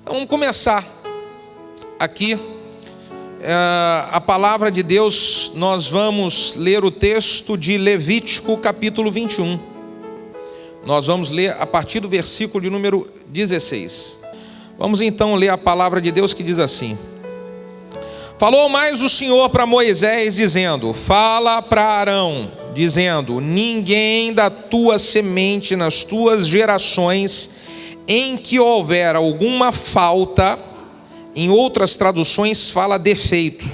Então vamos começar aqui. A palavra de Deus, nós vamos ler o texto de Levítico capítulo 21. Nós vamos ler a partir do versículo de número 16. Vamos então ler a palavra de Deus que diz assim: Falou mais o Senhor para Moisés, dizendo: Fala para Arão, dizendo: Ninguém da tua semente nas tuas gerações, em que houver alguma falta, em outras traduções fala defeito,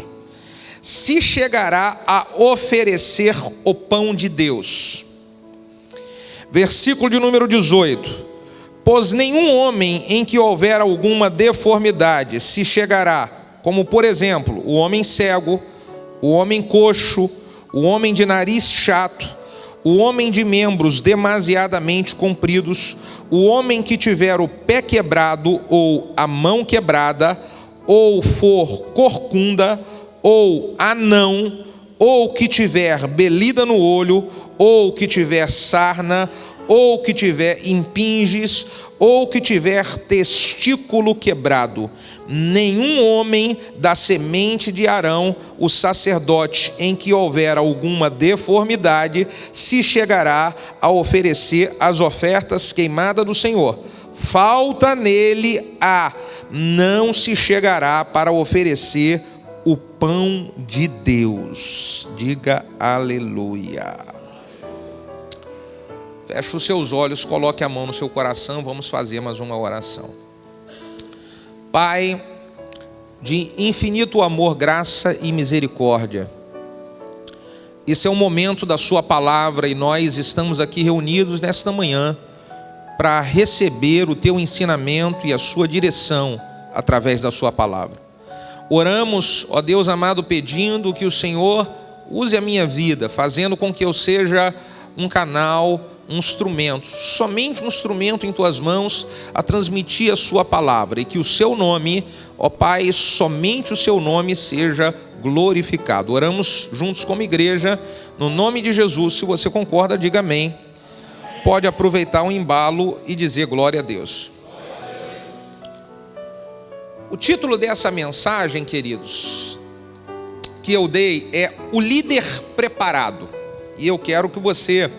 se chegará a oferecer o pão de Deus. Versículo de número 18: Pois nenhum homem em que houver alguma deformidade se chegará, como por exemplo, o homem cego, o homem coxo, o homem de nariz chato, o homem de membros demasiadamente compridos, o homem que tiver o pé quebrado ou a mão quebrada, ou for corcunda, ou anão, ou que tiver belida no olho, ou que tiver sarna, ou que tiver impinges, ou que tiver testículo quebrado. Nenhum homem da semente de Arão, o sacerdote, em que houver alguma deformidade, se chegará a oferecer as ofertas queimadas do Senhor. Falta nele não se chegará para oferecer o pão de Deus. Diga aleluia. Feche os seus olhos, coloque a mão no seu coração, vamos fazer mais uma oração. Pai, de infinito amor, graça e misericórdia, esse é o momento da sua palavra e nós estamos aqui reunidos nesta manhã para receber o teu ensinamento e a sua direção através da sua palavra. Oramos, ó Deus amado, pedindo que o Senhor use a minha vida, fazendo com que eu seja um canal, um instrumento, somente um instrumento em tuas mãos a transmitir a sua palavra, e que o seu nome, ó Pai, somente o seu nome seja glorificado. Oramos juntos como igreja, no nome de Jesus. Se você concorda, diga amém. Pode aproveitar o embalo e dizer glória a Deus. O título dessa mensagem, queridos, que eu dei é O Líder Preparado. E eu quero que você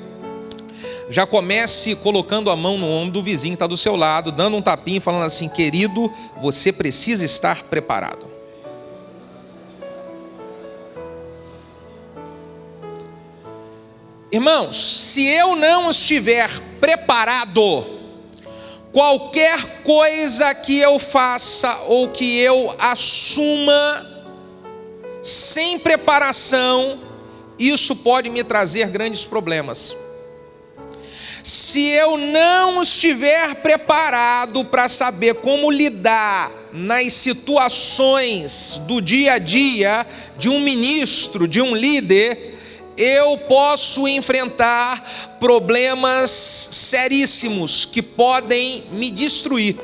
já comece colocando a mão no ombro do vizinho que está do seu lado, dando um tapinha e falando assim: querido, você precisa estar preparado. Irmãos, se eu não estiver preparado, qualquer coisa que eu faça ou que eu assuma sem preparação, isso pode me trazer grandes problemas. Se eu não estiver preparado para saber como lidar nas situações do dia a dia de um ministro, de um líder, eu posso enfrentar problemas seríssimos que podem me destruir.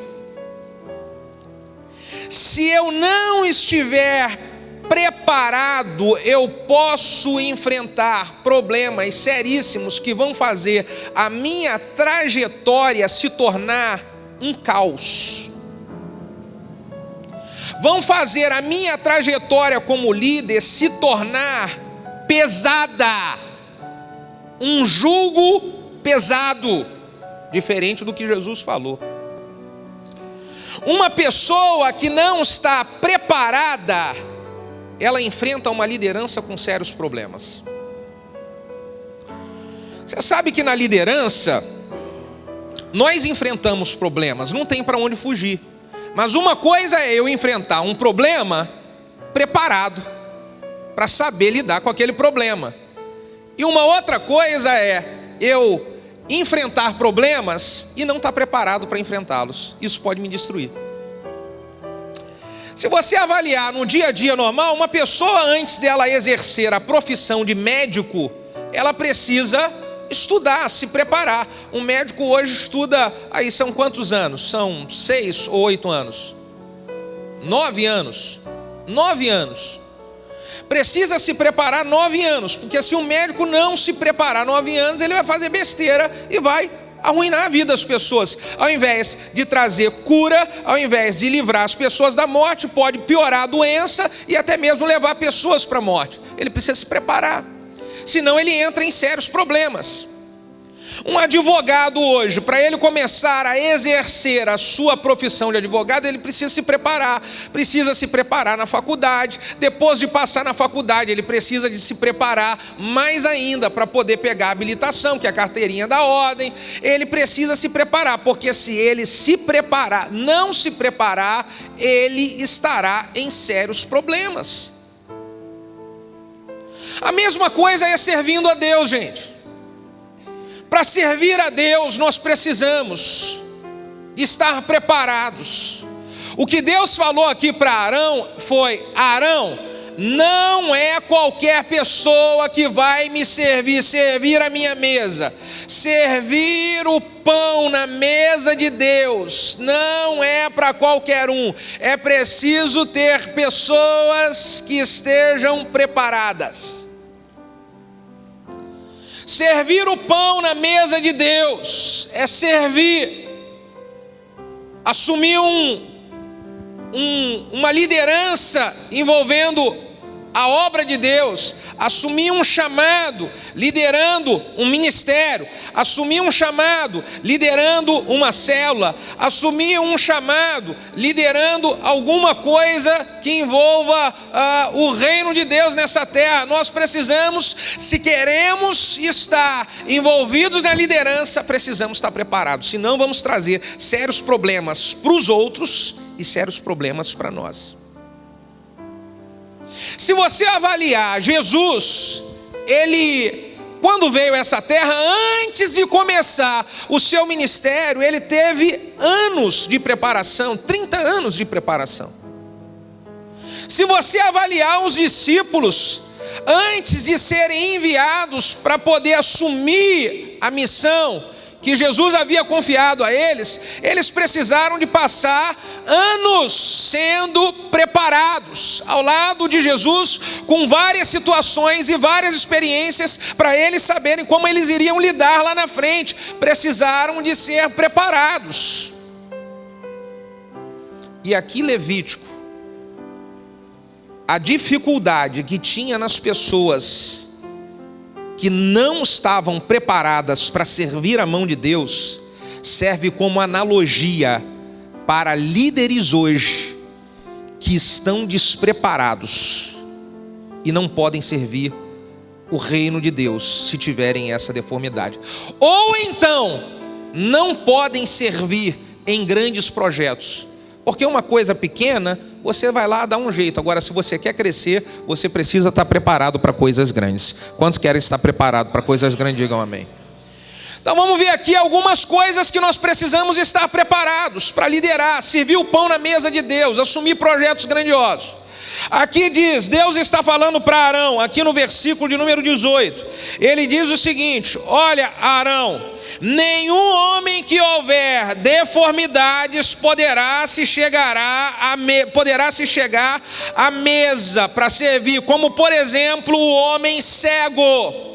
Se eu não estiver preparado, eu posso enfrentar problemas seríssimos que vão fazer a minha trajetória se tornar um caos. Vão fazer a minha trajetória como líder se tornar pesada, um jugo pesado, diferente do que Jesus falou. Uma pessoa que não está preparada, ela enfrenta uma liderança com sérios problemas. Você sabe que na liderança nós enfrentamos problemas, não tem para onde fugir. Mas uma coisa é eu enfrentar um problema preparado para saber lidar com aquele problema. E uma outra coisa é eu enfrentar problemas e não estar preparado para enfrentá-los. Isso pode me destruir. Se você avaliar no dia a dia normal, uma pessoa, antes dela exercer a profissão de médico, ela precisa estudar, se preparar. Um médico hoje estuda, aí são quantos anos? São 6 ou 8 anos? 9 anos. 9 anos. Precisa se preparar 9 anos, porque se um médico não se preparar 9 anos, ele vai fazer besteira e vai arruinar a vida das pessoas. Ao invés de trazer cura, ao invés de livrar as pessoas da morte, pode piorar a doença e até mesmo levar pessoas para a morte. Ele precisa se preparar, senão ele entra em sérios problemas. Um advogado hoje, para ele começar a exercer a sua profissão de advogado, ele precisa se preparar na faculdade. Depois de passar na faculdade, ele precisa de se preparar mais ainda para poder pegar a habilitação, que é a carteirinha da ordem. Ele precisa se preparar, porque se ele se preparar, não se preparar, ele estará em sérios problemas. A mesma coisa é servindo a Deus, gente. Para servir a Deus, nós precisamos estar preparados. O que Deus falou aqui para Arão foi: Arão, não é qualquer pessoa que vai me servir a minha mesa. Servir o pão na mesa de Deus não é para qualquer um. É preciso ter pessoas que estejam preparadas. Servir o pão na mesa de Deus é servir, assumir uma liderança envolvendo a obra de Deus, assumir um chamado, liderando um ministério, assumir um chamado, liderando uma célula, assumir um chamado, liderando alguma coisa que envolva o reino de Deus nessa terra. Nós precisamos, se queremos estar envolvidos na liderança, precisamos estar preparados, senão vamos trazer sérios problemas para os outros e sérios problemas para nós. Se você avaliar Jesus, ele, quando veio a essa terra, antes de começar o seu ministério, ele teve anos de preparação, 30 anos de preparação. Se você avaliar os discípulos, antes de serem enviados para poder assumir a missão que Jesus havia confiado a eles, eles precisaram de passar anos sendo preparados ao lado de Jesus, com várias situações e várias experiências, para eles saberem como eles iriam lidar lá na frente. Precisaram de ser preparados. E aqui Levítico, a dificuldade que tinha nas pessoas que não estavam preparadas para servir a mão de Deus, serve como analogia para líderes hoje que estão despreparados e não podem servir o reino de Deus se tiverem essa deformidade, ou então não podem servir em grandes projetos, porque uma coisa pequena você vai lá dar um jeito. Agora, se você quer crescer, você precisa estar preparado para coisas grandes. Quantos querem estar preparados para coisas grandes? Digam amém. Então vamos ver aqui algumas coisas que nós precisamos estar preparados para liderar, servir o pão na mesa de Deus, assumir projetos grandiosos. Aqui diz, Deus está falando para Arão, aqui no versículo de número 18, ele diz o seguinte: olha, Arão, nenhum homem que houver deformidades poderá se chegar à mesa para servir, como por exemplo o homem cego.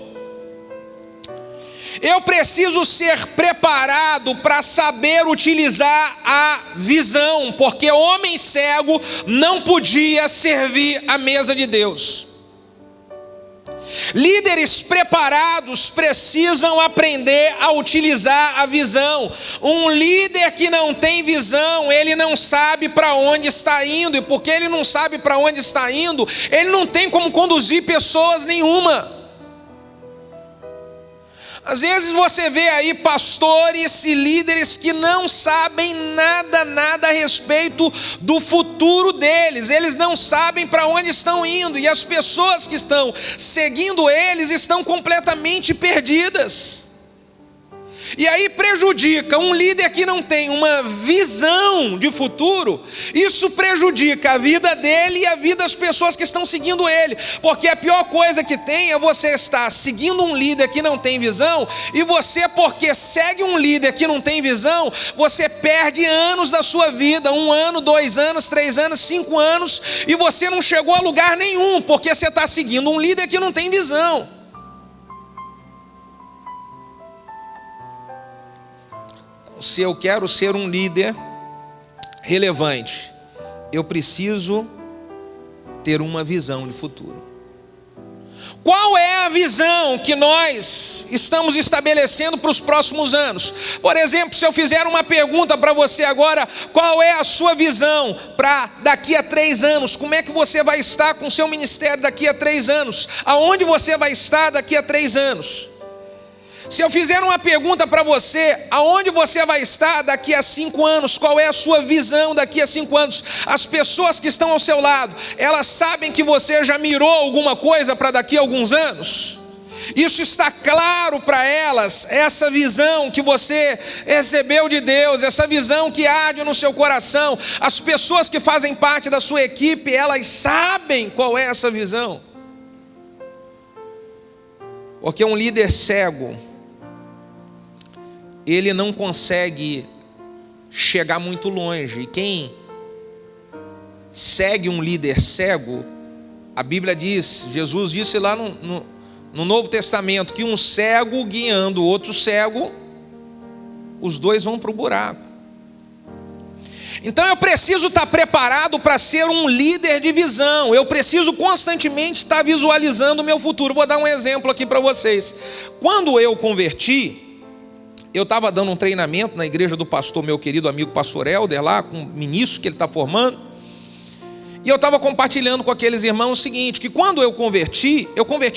Eu preciso ser preparado para saber utilizar a visão, porque homem cego não podia servir à mesa de Deus. Líderes preparados precisam aprender a utilizar a visão. Um líder que não tem visão, ele não sabe para onde está indo, e porque ele não sabe para onde está indo, ele não tem como conduzir pessoas nenhuma. Às vezes você vê aí pastores e líderes que não sabem nada a respeito do futuro deles. Eles não sabem para onde estão indo, e as pessoas que estão seguindo eles estão completamente perdidas. E aí prejudica um líder que não tem uma visão de futuro. Isso prejudica a vida dele e a vida das pessoas que estão seguindo ele, porque a pior coisa que tem é você estar seguindo um líder que não tem visão, e você, porque segue um líder que não tem visão, você perde anos da sua vida, 1 ano, 2 anos, 3 anos, 5 anos, e você não chegou a lugar nenhum, porque você está seguindo um líder que não tem visão. se eu quero ser um líder relevante, eu preciso ter uma visão de futuro. Qual é a visão que nós estamos estabelecendo para os próximos anos? Por exemplo, se eu fizer uma pergunta para você agora, qual é a sua visão para daqui a 3 anos? Como é que você vai estar com o seu ministério daqui a 3 anos? Aonde você vai estar daqui a 3 anos? Se eu fizer uma pergunta para você, aonde você vai estar daqui a 5 anos? Qual é a sua visão daqui a 5 anos? As pessoas que estão ao seu lado, elas sabem que você já mirou alguma coisa para daqui a alguns anos? Isso está claro para elas, essa visão que você recebeu de Deus, essa visão que arde no seu coração. As pessoas que fazem parte da sua equipe, elas sabem qual é essa visão. Porque um líder cego, ele não consegue chegar muito longe. E quem segue um líder cego, a Bíblia diz, Jesus disse lá no Novo Testamento, que um cego guiando o outro cego, os dois vão para o buraco. Então eu preciso estar preparado para ser um líder de visão. Eu preciso constantemente estar visualizando o meu futuro. Vou dar um exemplo aqui para vocês. Quando eu converti, eu estava dando um treinamento na igreja do pastor, meu querido amigo pastor Helder, lá com o ministro que ele está formando. E eu estava compartilhando com aqueles irmãos o seguinte, que quando eu converti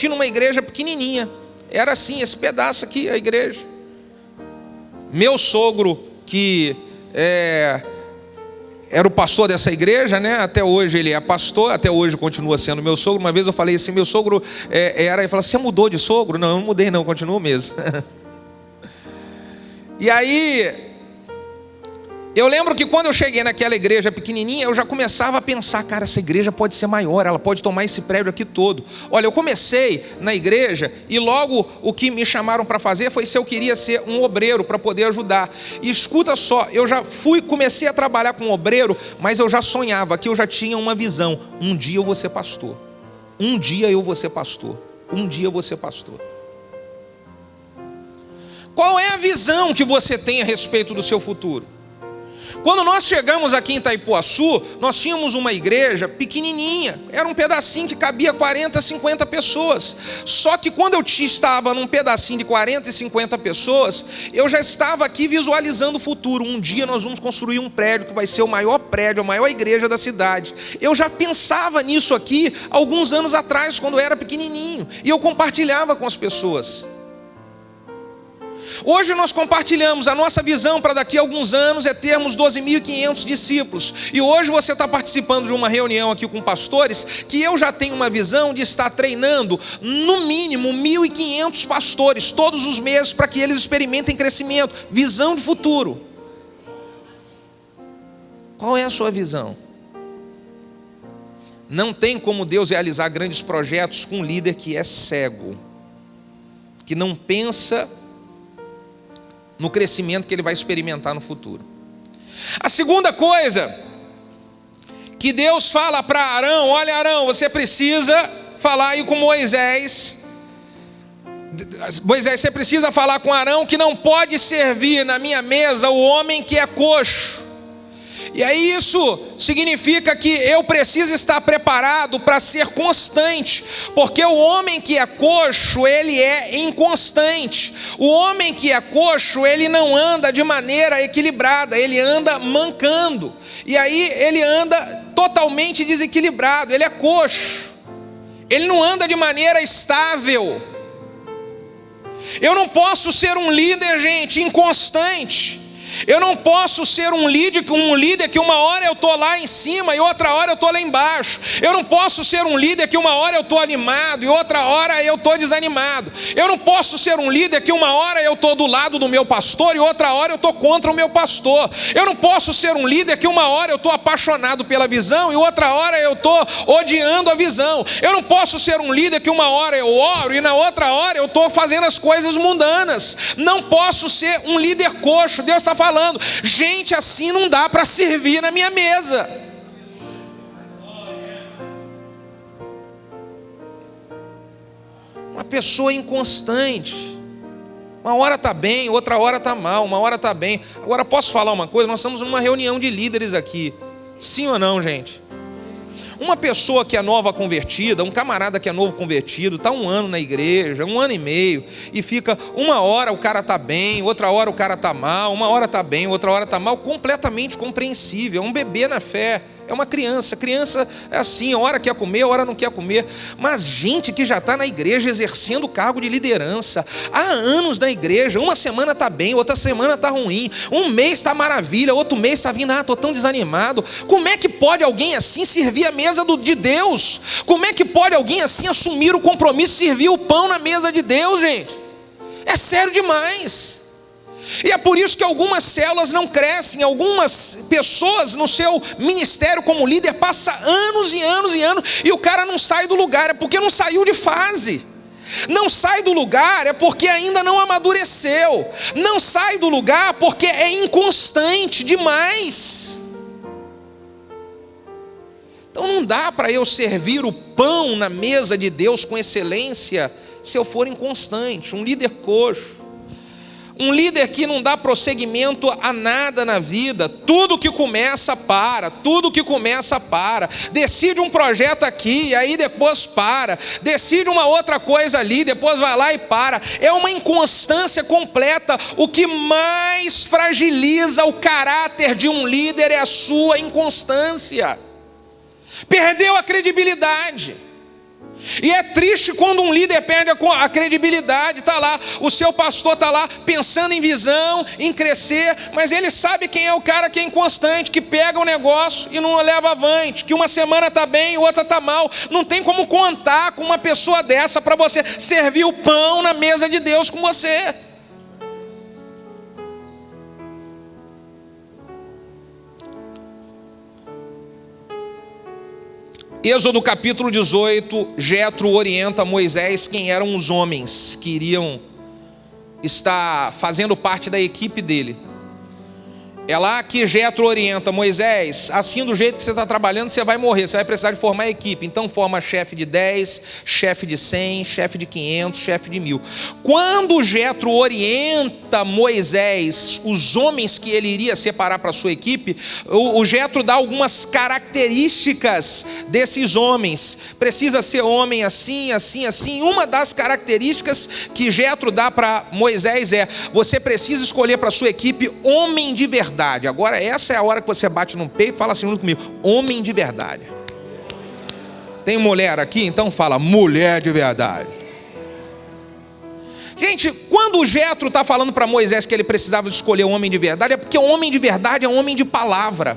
numa igreja pequenininha. Era assim, esse pedaço aqui, a igreja. Meu sogro, que era o pastor dessa igreja, né? Até hoje ele é pastor, até hoje continua sendo meu sogro. Uma vez eu falei assim, meu sogro era, e falou, você mudou de sogro? Não, eu não mudei não, continuo mesmo. E aí, eu lembro que quando eu cheguei naquela igreja pequenininha, eu já começava a pensar, cara, essa igreja pode ser maior, ela pode tomar esse prédio aqui todo. Olha, eu comecei na igreja e logo o que me chamaram para fazer foi se eu queria ser um obreiro para poder ajudar. E escuta só, eu já comecei a trabalhar com obreiro, mas eu já sonhava, que eu já tinha uma visão. Um dia eu vou ser pastor. Um dia eu vou ser pastor. Um dia eu vou ser pastor. Qual é a visão que você tem a respeito do seu futuro? Quando nós chegamos aqui em Itaipuaçu, nós tínhamos uma igreja pequenininha, era um pedacinho que cabia 40, 50 pessoas. Só que quando eu estava num pedacinho de 40 e 50 pessoas, eu já estava aqui visualizando o futuro. Um dia nós vamos construir um prédio que vai ser o maior prédio, a maior igreja da cidade. Eu já pensava nisso aqui alguns anos atrás, quando eu era pequenininho, e eu compartilhava com as pessoas. Hoje nós compartilhamos, a nossa visão para daqui a alguns anos é termos 12.500 discípulos. E hoje você está participando de uma reunião aqui com pastores, que eu já tenho uma visão de estar treinando no mínimo 1.500 pastores todos os meses para que eles experimentem crescimento, visão de futuro. Qual é a sua visão? Não tem como Deus realizar grandes projetos com um líder que é cego, que não pensa no crescimento que ele vai experimentar no futuro. A segunda coisa que Deus fala para Arão, olha Arão, você precisa falar aí com Moisés, você precisa falar com Arão que não pode servir na minha mesa o homem que é coxo. E aí isso significa que eu preciso estar preparado para ser constante, porque o homem que é coxo, ele é inconstante. O homem que é coxo, ele não anda de maneira equilibrada, ele anda mancando. E aí ele anda totalmente desequilibrado, ele é coxo. Ele não anda de maneira estável. Eu não posso ser um líder, gente, inconstante. Eu não posso ser um líder que uma hora eu estou lá em cima e outra hora eu estou lá embaixo. Eu não posso ser um líder que uma hora eu estou animado e outra hora eu estou desanimado. Eu não posso ser um líder que uma hora eu estou do lado do meu pastor e outra hora eu estou contra o meu pastor. Eu não posso ser um líder que uma hora eu estou apaixonado pela visão e outra hora eu estou odiando a visão. Eu não posso ser um líder que uma hora eu oro e na outra hora eu estou fazendo as coisas mundanas. Não posso ser um líder coxo. Deus está falando, gente, assim não dá para servir na minha mesa. Uma pessoa inconstante, Uma hora está bem, outra hora está mal, uma hora está bem. Agora, posso falar uma coisa? Nós estamos numa reunião de líderes aqui. Sim ou não, gente? Uma pessoa que é nova convertida, um camarada que é novo convertido, está 1 ano na igreja, 1 ano e meio, e fica uma hora o cara está bem, outra hora o cara está mal, uma hora está bem, outra hora está mal, completamente compreensível. É um bebê na fé, é uma criança. Criança é assim, a hora quer comer, a hora não quer comer. Mas gente que já está na igreja exercendo o cargo de liderança, há anos na igreja, uma semana está bem, outra semana está ruim, um mês está maravilha, outro mês está vindo, estou tão desanimado. Como é que pode alguém assim servir a mesa de Deus? Como é que pode alguém assim assumir o compromisso de servir o pão na mesa de Deus, gente? É sério demais. E é por isso que algumas células não crescem, algumas pessoas no seu ministério como líder passam anos e anos e anos e o cara não sai do lugar, é porque não saiu de fase. Não sai do lugar é porque ainda não amadureceu. Não sai do lugar porque é inconstante demais. Então não dá para eu servir o pão na mesa de Deus com excelência se eu for inconstante, um líder coxo. Um líder que não dá prosseguimento a nada na vida, tudo que começa para, decide um projeto aqui, aí depois para, decide uma outra coisa ali, depois vai lá e para, é uma inconstância completa. O que mais fragiliza o caráter de um líder é a sua inconstância, perdeu a credibilidade. E é triste quando um líder perde a credibilidade. Está lá, o seu pastor está lá pensando em visão, em crescer, mas ele sabe quem é o cara que é inconstante, que pega o negócio e não o leva avante, que uma semana está bem e outra está mal. Não tem como contar com uma pessoa dessa para você servir o pão na mesa de Deus com você. Êxodo capítulo 18, Jetro orienta Moisés quem eram os homens que iriam estar fazendo parte da equipe dele. É lá que Jetro orienta Moisés: assim do jeito que você está trabalhando, você vai morrer, você vai precisar de formar equipe. Então forma chefe de 10, chefe de 100, chefe de 500, chefe de 1000. Quando Jetro orienta Moisés, os homens que ele iria separar para a sua equipe, o Jetro dá algumas características desses homens. Precisa ser homem assim, assim, assim. Uma das características que Jetro dá para Moisés é: você precisa escolher para a sua equipe homem de verdade. Agora essa é a hora que você bate no peito e fala assim junto comigo: homem de verdade. Tem mulher aqui? Então fala: mulher de verdade. Gente, quando o Jetro está falando para Moisés que ele precisava escolher um homem de verdade, é porque o homem de verdade é um homem de palavra.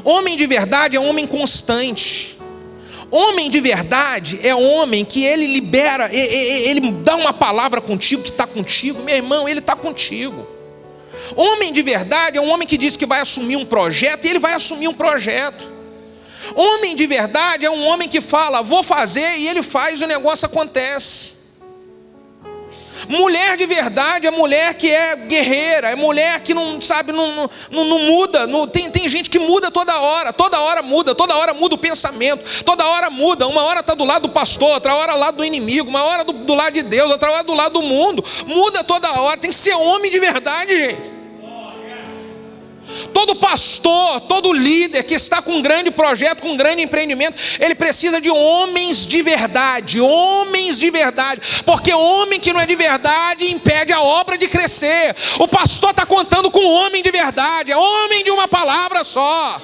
Homem de verdade é um homem constante. Homem de verdade é homem que ele libera, ele dá uma palavra contigo, que está contigo, meu irmão, ele está contigo. Homem de verdade é um homem que diz que vai assumir um projeto e ele vai assumir um projeto. Homem de verdade é um homem que fala: vou fazer, e ele faz, o negócio acontece. Mulher de verdade é mulher que é guerreira, é mulher que não sabe, não muda. Tem gente que muda toda hora muda, toda hora muda o pensamento, toda hora muda. Uma hora está do lado do pastor, outra hora ao lado do inimigo, uma hora do lado de Deus, outra hora do lado do mundo. Muda toda hora, tem que ser homem de verdade, gente. Todo pastor, todo líder que está com um grande projeto, com um grande empreendimento, ele precisa de homens de verdade, porque homem que não é de verdade impede a obra de crescer. O pastor está contando com um homem de verdade, é homem de uma palavra só.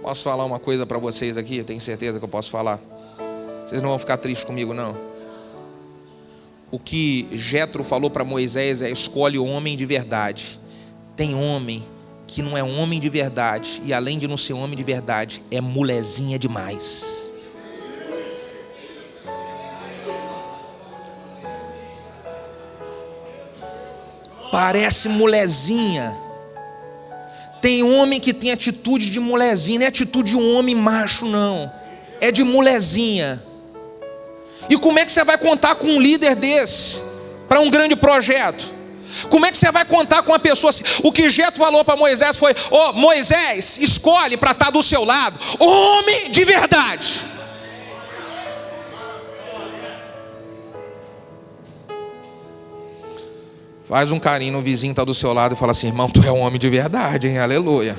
Posso falar uma coisa para vocês aqui? Tenho certeza que eu posso falar. Vocês não vão ficar tristes comigo, não. O que Jetro falou para Moisés é: escolhe o homem de verdade. Tem homem que não é homem de verdade, e além de não ser homem de verdade, é mulezinha demais. Parece mulezinha. Tem homem que tem atitude de mulezinha, não é atitude de um homem macho, não. É de mulezinha. E como é que você vai contar com um líder desse para um grande projeto? Como é que você vai contar com uma pessoa assim? O que Jetro falou para Moisés foi: Moisés, escolhe para estar do seu lado homem de verdade. Faz um carinho no vizinho que está do seu lado e fala assim: irmão, tu é um homem de verdade, hein? Aleluia.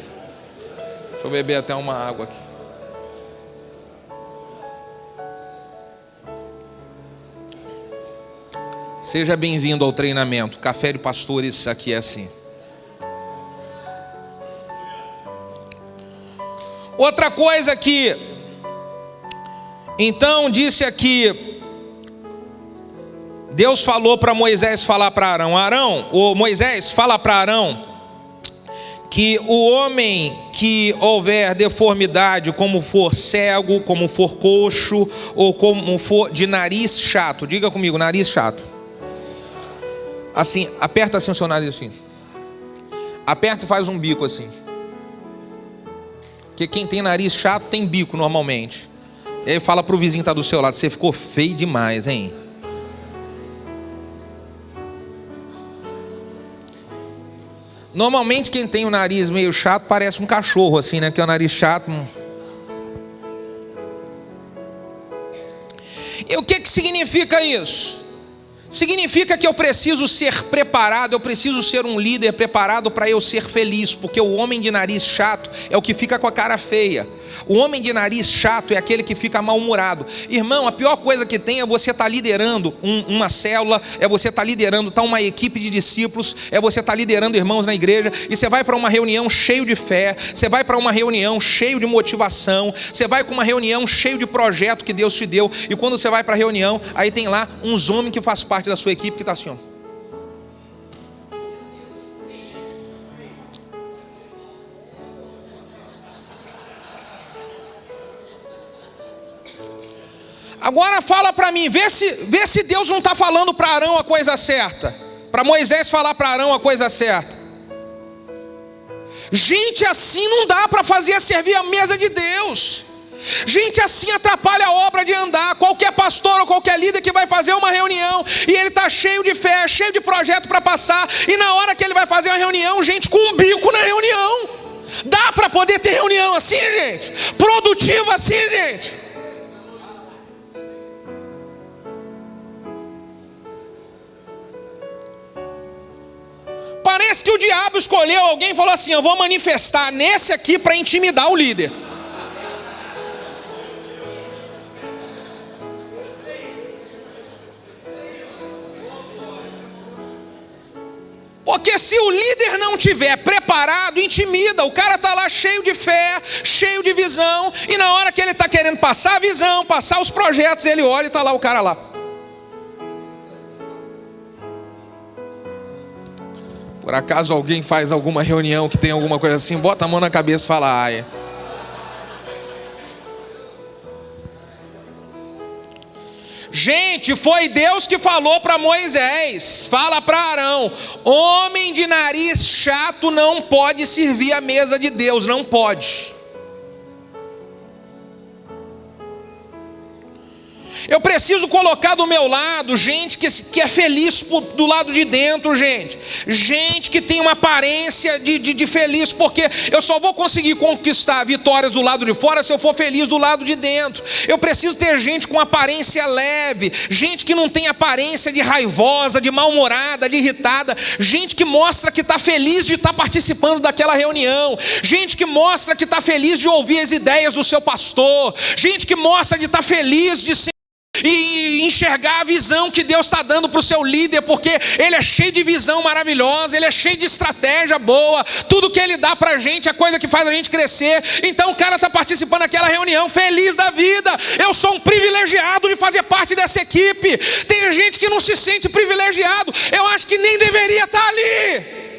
Deixa eu beber até uma água aqui. Seja bem-vindo ao treinamento. Café de Pastores, aqui é assim. Outra coisa que, então disse aqui, Deus falou para Moisés falar para Arão, Moisés fala para Arão, que o homem que houver deformidade, como for cego, como for coxo, ou como for de nariz chato, diga comigo, nariz chato. Assim, aperta assim o seu nariz assim. Aperta e faz um bico assim. Porque quem tem nariz chato tem bico normalmente. E aí fala para o vizinho que está do seu lado: você ficou feio demais, hein? Normalmente quem tem o nariz meio chato parece um cachorro assim, né? Que é o nariz chato. E o que significa isso? Significa que eu preciso ser preparado, eu preciso ser um líder preparado para eu ser feliz, porque o homem de nariz chato é o que fica com a cara feia. O homem de nariz chato é aquele que fica mal-humorado. Irmão, a pior coisa que tem é você estar liderando uma célula, é você estar liderando uma equipe de discípulos, é você estar liderando irmãos na igreja, e você vai para uma reunião cheio de fé, você vai para uma reunião cheio de motivação, você vai com uma reunião cheio de projeto que Deus te deu, e quando você vai para a reunião, aí tem lá uns homens que faz parte da sua equipe que está assim, ó. Agora fala para mim, vê se Deus não está falando para Arão a coisa certa, para Moisés falar para Arão a coisa certa. Gente assim não dá para servir a mesa de Deus. Gente assim atrapalha a obra de andar. Qualquer pastor ou qualquer líder que vai fazer uma reunião e ele está cheio de fé, cheio de projeto para passar, e na hora que ele vai fazer uma reunião, gente com um bico na reunião. Dá para poder ter reunião assim, gente? Produtiva assim, gente? Parece que o diabo escolheu alguém e falou assim: eu vou manifestar nesse aqui para intimidar o líder. Porque se o líder não tiver preparado, intimida. O cara está lá cheio de fé, cheio de visão, e na hora que ele está querendo passar a visão, passar os projetos, ele olha e está lá o cara lá. Por acaso alguém faz alguma reunião que tem alguma coisa assim, bota a mão na cabeça e fala: ai. Gente, foi Deus que falou para Moisés, fala para Arão: homem de nariz chato não pode servir a mesa de Deus, não pode. Eu preciso colocar do meu lado gente que é feliz do lado de dentro, gente. Gente que tem uma aparência de feliz, porque eu só vou conseguir conquistar vitórias do lado de fora se eu for feliz do lado de dentro. Eu preciso ter gente com aparência leve, gente que não tem aparência de raivosa, de mal-humorada, de irritada, gente que mostra que está feliz de estar participando daquela reunião, gente que mostra que está feliz de ouvir as ideias do seu pastor, gente que mostra de estar feliz de ser e enxergar a visão que Deus está dando para o seu líder, porque ele é cheio de visão maravilhosa, ele é cheio de estratégia boa, tudo que ele dá para a gente é coisa que faz a gente crescer. Então o cara está participando daquela reunião feliz da vida. Eu sou um privilegiado de fazer parte dessa equipe. Tem gente que não se sente privilegiado, eu acho que nem deveria estar ali.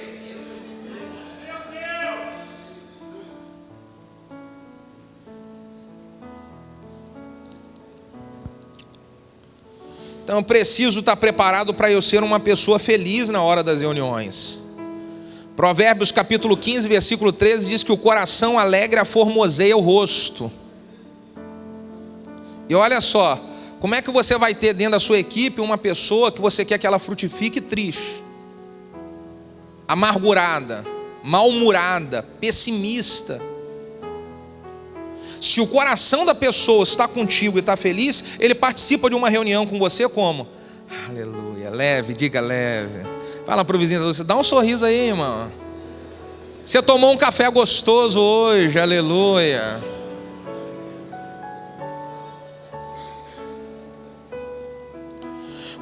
Então eu preciso estar preparado para eu ser uma pessoa feliz na hora das reuniões. Provérbios capítulo 15, versículo 13 diz que o coração alegre aformoseia o rosto. E olha só, como é que você vai ter dentro da sua equipe uma pessoa que você quer que ela frutifique triste, amargurada, mal-humorada, pessimista? Se o coração da pessoa está contigo e está feliz, ele participa de uma reunião com você como? Aleluia, leve, diga leve. Fala pro vizinho, você dá um sorriso aí, irmão. Você tomou um café gostoso hoje, aleluia.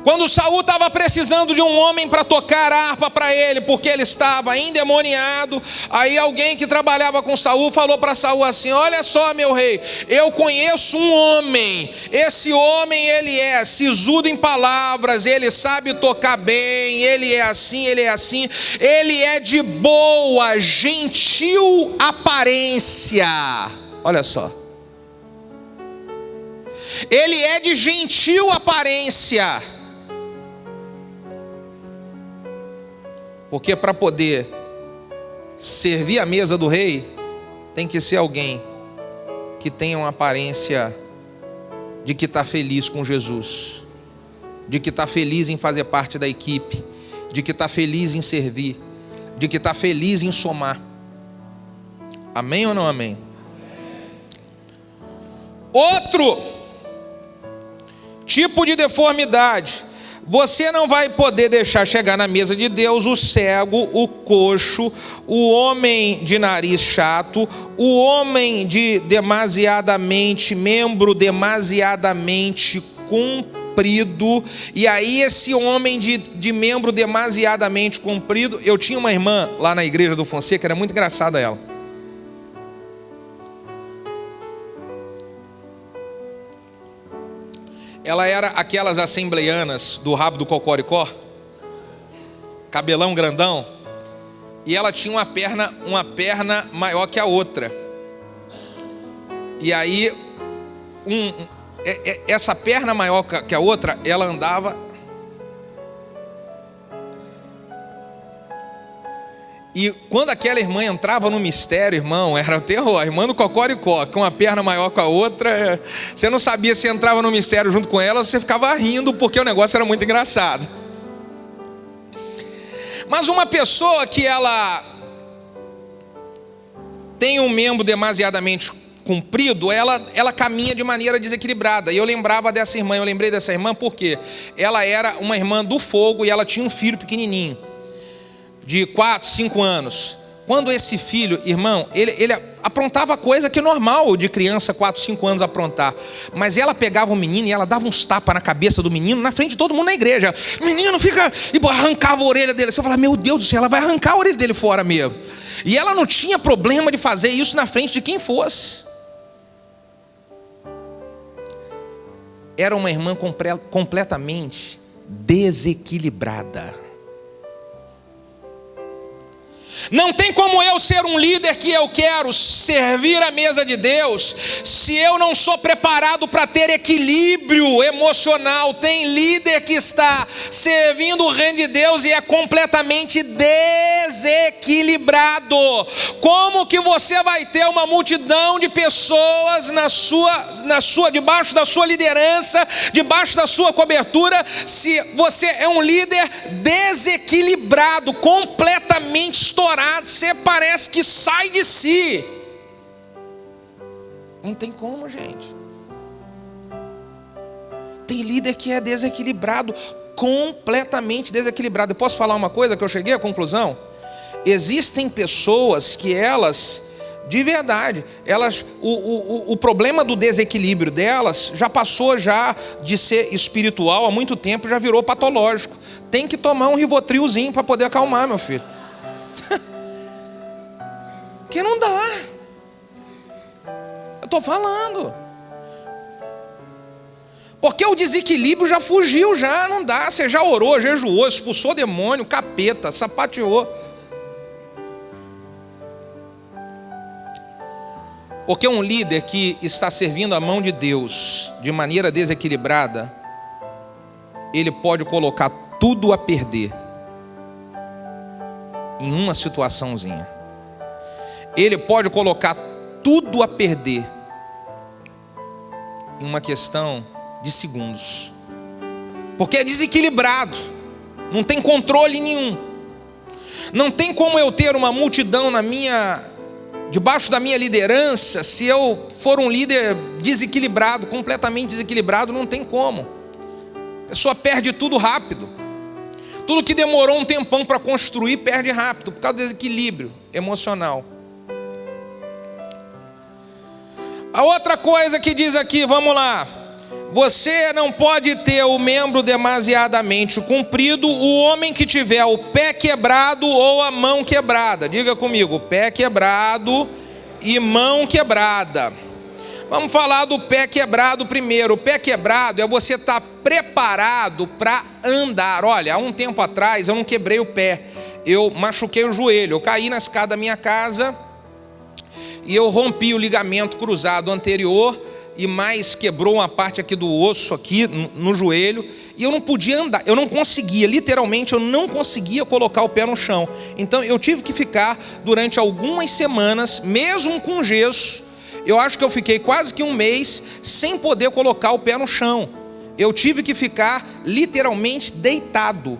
Quando Saul estava precisando de um homem para tocar harpa para ele, porque ele estava endemoniado, aí alguém que trabalhava com Saul falou para Saul assim: olha só, meu rei, eu conheço um homem, esse homem ele é sisudo em palavras, ele sabe tocar bem, ele é assim, ele é de boa, gentil aparência. Olha só, ele é de gentil aparência. Porque para poder servir a mesa do rei, tem que ser alguém que tenha uma aparência de que está feliz com Jesus, de que está feliz em fazer parte da equipe, de que está feliz em servir, de que está feliz em somar. Amém ou não amém? Outro tipo de deformidade: você não vai poder deixar chegar na mesa de Deus o cego, o coxo, o homem de nariz chato, o homem de membro demasiadamente comprido. E aí esse homem de membro demasiadamente comprido, eu tinha uma irmã lá na igreja do Fonseca, era muito engraçada ela. Ela era aquelas assembleianas do rabo do cocoricó, cabelão grandão, e ela tinha uma perna maior que a outra. E aí, essa perna maior que a outra, ela andava. E quando aquela irmã entrava no mistério, irmão, era terror. A irmã do cocoricó, com uma perna maior que a outra, você não sabia se entrava no mistério junto com ela, você ficava rindo porque o negócio era muito engraçado. Mas uma pessoa que ela tem um membro demasiadamente comprido, ela caminha de maneira desequilibrada. E eu lembrava dessa irmã, eu lembrei dessa irmã porque ela era uma irmã do fogo e ela tinha um filho pequenininho, de 4, 5 anos. Quando esse filho, irmão, ele aprontava coisa que é normal de criança 4, 5 anos aprontar. Mas ela pegava o menino e ela dava uns tapas na cabeça do menino, na frente de todo mundo na igreja. Menino, fica... E arrancava a orelha dele. Você fala, meu Deus do céu, ela vai arrancar a orelha dele fora mesmo. E ela não tinha problema de fazer isso na frente de quem fosse. Era uma irmã completamente desequilibrada. Não tem como eu ser um líder que eu quero servir a mesa de Deus se eu não sou preparado para ter equilíbrio emocional. Tem líder que está servindo o reino de Deus e é completamente desequilibrado. Como que você vai ter uma multidão de pessoas debaixo da sua liderança, debaixo da sua cobertura, se você é um líder desequilibrado, completamente estourado? Você parece que sai de si. Não tem como, gente. Tem líder que é desequilibrado, completamente desequilibrado. Eu posso falar uma coisa que eu cheguei à conclusão? Existem pessoas que elas, de verdade, o problema do desequilíbrio delas já passou já de ser espiritual há muito tempo, já virou patológico. Tem que tomar um Rivotrilzinho para poder acalmar, meu filho. Que não dá. Eu estou falando. Porque o desequilíbrio já fugiu, já não dá. Você já orou, jejuou, expulsou demônio, capeta, sapateou. Porque um líder que está servindo a mão de Deus de maneira desequilibrada, ele pode colocar tudo a perder em uma situaçãozinha. Ele pode colocar tudo a perder em uma questão de segundos. Porque é desequilibrado, não tem controle nenhum. Não tem como eu ter uma multidão debaixo da minha liderança, se eu for um líder desequilibrado, completamente desequilibrado, não tem como. A pessoa perde tudo rápido. Tudo que demorou um tempão para construir, perde rápido, por causa do desequilíbrio emocional. A outra coisa que diz aqui, vamos lá. Você não pode ter o membro demasiadamente comprido, o homem que tiver o pé quebrado ou a mão quebrada. Diga comigo, pé quebrado e mão quebrada. Vamos falar do pé quebrado primeiro. O pé quebrado é você estar preparado para andar. Olha, há um tempo atrás eu não quebrei o pé, eu machuquei o joelho. Eu caí na escada da minha casa e eu rompi o ligamento cruzado anterior e mais quebrou uma parte aqui do osso aqui no joelho. E eu não podia andar, eu não conseguia, literalmente eu não conseguia colocar o pé no chão. Então eu tive que ficar durante algumas semanas, mesmo com gesso. Eu acho que eu fiquei quase que um mês sem poder colocar o pé no chão. Eu tive que ficar literalmente deitado,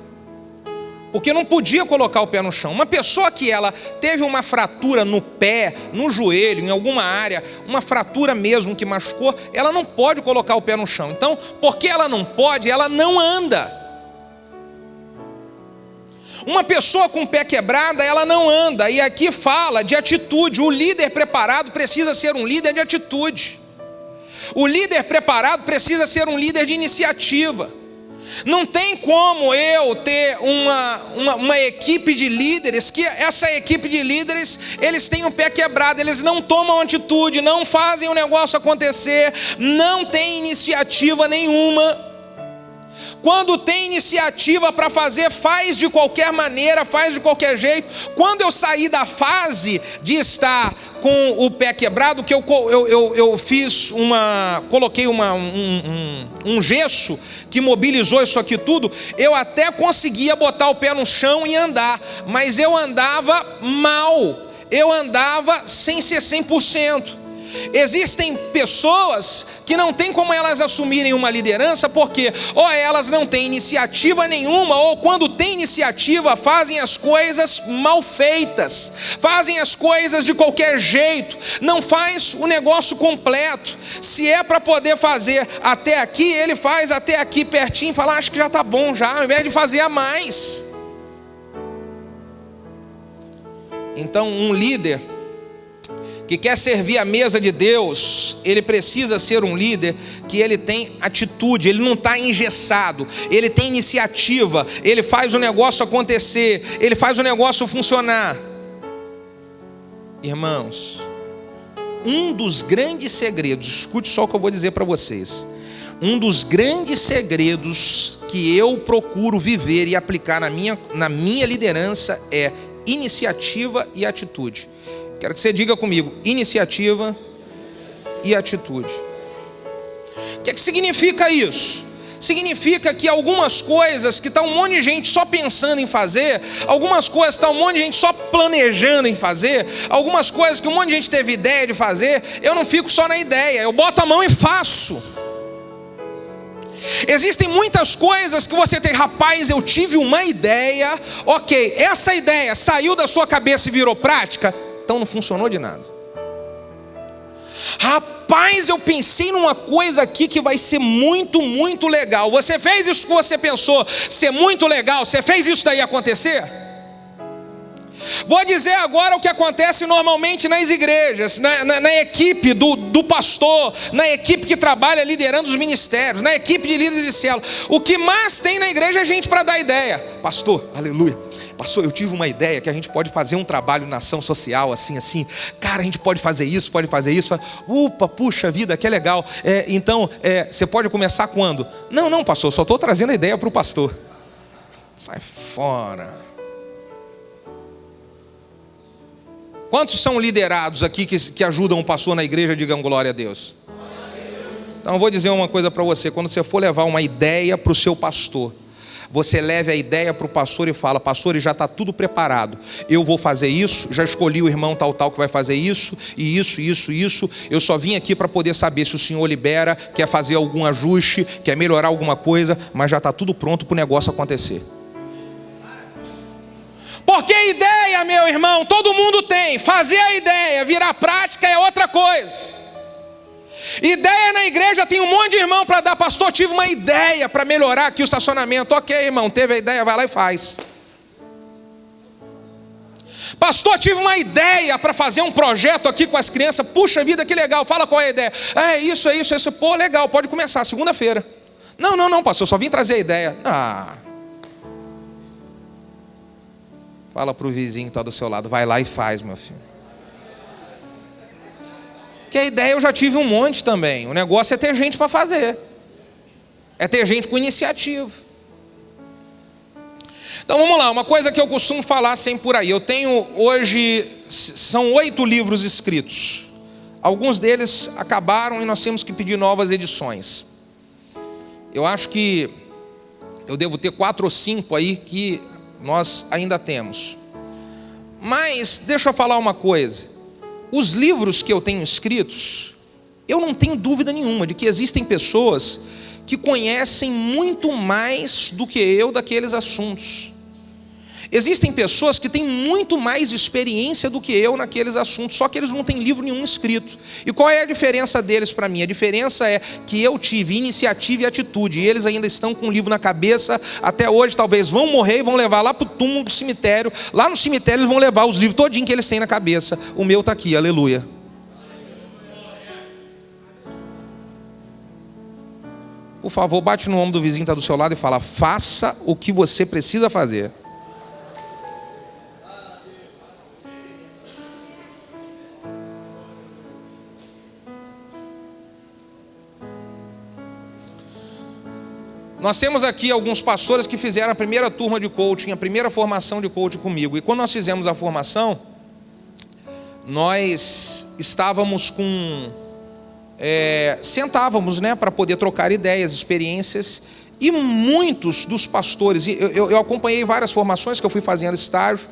porque eu não podia colocar o pé no chão. Uma pessoa que ela teve uma fratura no pé, no joelho, em alguma área, uma fratura mesmo que machucou, ela não pode colocar o pé no chão. Então, porque ela não pode, ela não anda. Uma pessoa com o pé quebrado, ela não anda. E aqui fala de atitude. O líder preparado precisa ser um líder de atitude. O líder preparado precisa ser um líder de iniciativa. Não tem como eu ter uma equipe de líderes, que essa equipe de líderes, eles têm o pé quebrado, eles não tomam atitude, não fazem o negócio acontecer, não tem iniciativa nenhuma. Quando tem iniciativa para fazer, faz de qualquer maneira, faz de qualquer jeito. Quando eu saí da fase de estar com o pé quebrado, que eu fiz coloquei um gesso que mobilizou isso aqui tudo, eu até conseguia botar o pé no chão e andar, mas eu andava mal, eu andava sem ser 100%. Existem pessoas que não tem como elas assumirem uma liderança, porque ou elas não têm iniciativa nenhuma, ou quando tem iniciativa fazem as coisas mal feitas, fazem as coisas de qualquer jeito, não faz o negócio completo. Se é para poder fazer até aqui, ele faz até aqui pertinho e fala, acho que já está bom já, ao invés de fazer a mais. Então um líder que quer servir a mesa de Deus, ele precisa ser um líder que ele tem atitude, ele não está engessado, ele tem iniciativa, ele faz o negócio acontecer, ele faz o negócio funcionar. Irmãos, um dos grandes segredos, escute só o que eu vou dizer para vocês, um dos grandes segredos que eu procuro viver e aplicar na minha liderança é iniciativa e atitude. Quero que você diga comigo, iniciativa e atitude. O que significa isso? Significa que algumas coisas que está um monte de gente só pensando em fazer, algumas coisas que está um monte de gente só planejando em fazer, algumas coisas que um monte de gente teve ideia de fazer, eu não fico só na ideia, eu boto a mão e faço. Existem muitas coisas que você tem, rapaz, eu tive uma ideia, ok, essa ideia saiu da sua cabeça e virou prática, então não funcionou de nada. Rapaz, eu pensei numa coisa aqui que vai ser muito, muito legal. Você fez isso que você pensou ser muito legal? Você fez isso daí acontecer? Vou dizer agora o que acontece normalmente nas igrejas, na equipe do pastor, na equipe que trabalha liderando os ministérios, na equipe de líderes de célula. O que mais tem na igreja é gente para dar ideia. Pastor, aleluia. Pastor, eu tive uma ideia que a gente pode fazer um trabalho na ação social, assim. Cara, a gente pode fazer isso. Upa, puxa vida, que legal. Então, você pode começar quando? Não, pastor, eu só estou trazendo a ideia para o pastor. Sai fora. Quantos são liderados aqui que ajudam o pastor na igreja? Digam glória a Deus. Então eu vou dizer uma coisa para você. Quando você for levar uma ideia para o seu pastor, você leve a ideia para o pastor e fala, pastor, ele já está tudo preparado, eu vou fazer isso, já escolhi o irmão tal que vai fazer isso, e isso, eu só vim aqui para poder saber se o senhor libera, quer fazer algum ajuste, quer melhorar alguma coisa, mas já está tudo pronto para o negócio acontecer. Porque ideia, meu irmão, todo mundo tem. Fazer a ideia virar prática é outra coisa. Ideia na igreja, tem um monte de irmão para dar. Pastor, tive uma ideia para melhorar aqui o estacionamento. Ok, irmão, teve a ideia, vai lá e faz. Pastor, tive uma ideia para fazer um projeto aqui com as crianças. Puxa vida, que legal, fala qual é a ideia. É isso. Pô, legal, pode começar, segunda-feira. Não, pastor, só vim trazer a ideia. Fala para o vizinho que está do seu lado, vai lá e faz, meu filho. Que a ideia eu já tive um monte também. O negócio é ter gente para fazer. É ter gente com iniciativa. Então vamos lá, uma coisa que eu costumo falar sempre por aí. Eu tenho hoje, são 8 livros escritos. Alguns deles acabaram e nós temos que pedir novas edições. Eu acho que eu devo ter 4 ou 5 aí que nós ainda temos. Mas deixa eu falar uma coisa. Os livros que eu tenho escritos, eu não tenho dúvida nenhuma de que existem pessoas que conhecem muito mais do que eu daqueles assuntos. Existem pessoas que têm muito mais experiência do que eu naqueles assuntos, só que eles não têm livro nenhum escrito. E qual é a diferença deles para mim? A diferença é que eu tive iniciativa e atitude, e eles ainda estão com o livro na cabeça, até hoje talvez vão morrer e vão levar lá para o túmulo do cemitério. Lá no cemitério eles vão levar os livros todinho que eles têm na cabeça. O meu está aqui, aleluia. Por favor, bate no ombro do vizinho que está do seu lado e fala: faça o que você precisa fazer. Nós temos aqui alguns pastores que fizeram a primeira turma de coaching, a primeira formação de coaching comigo. E quando nós fizemos a formação, nós estávamos sentávamos, para poder trocar ideias, experiências. E muitos dos pastores, eu acompanhei várias formações que eu fui fazendo estágio,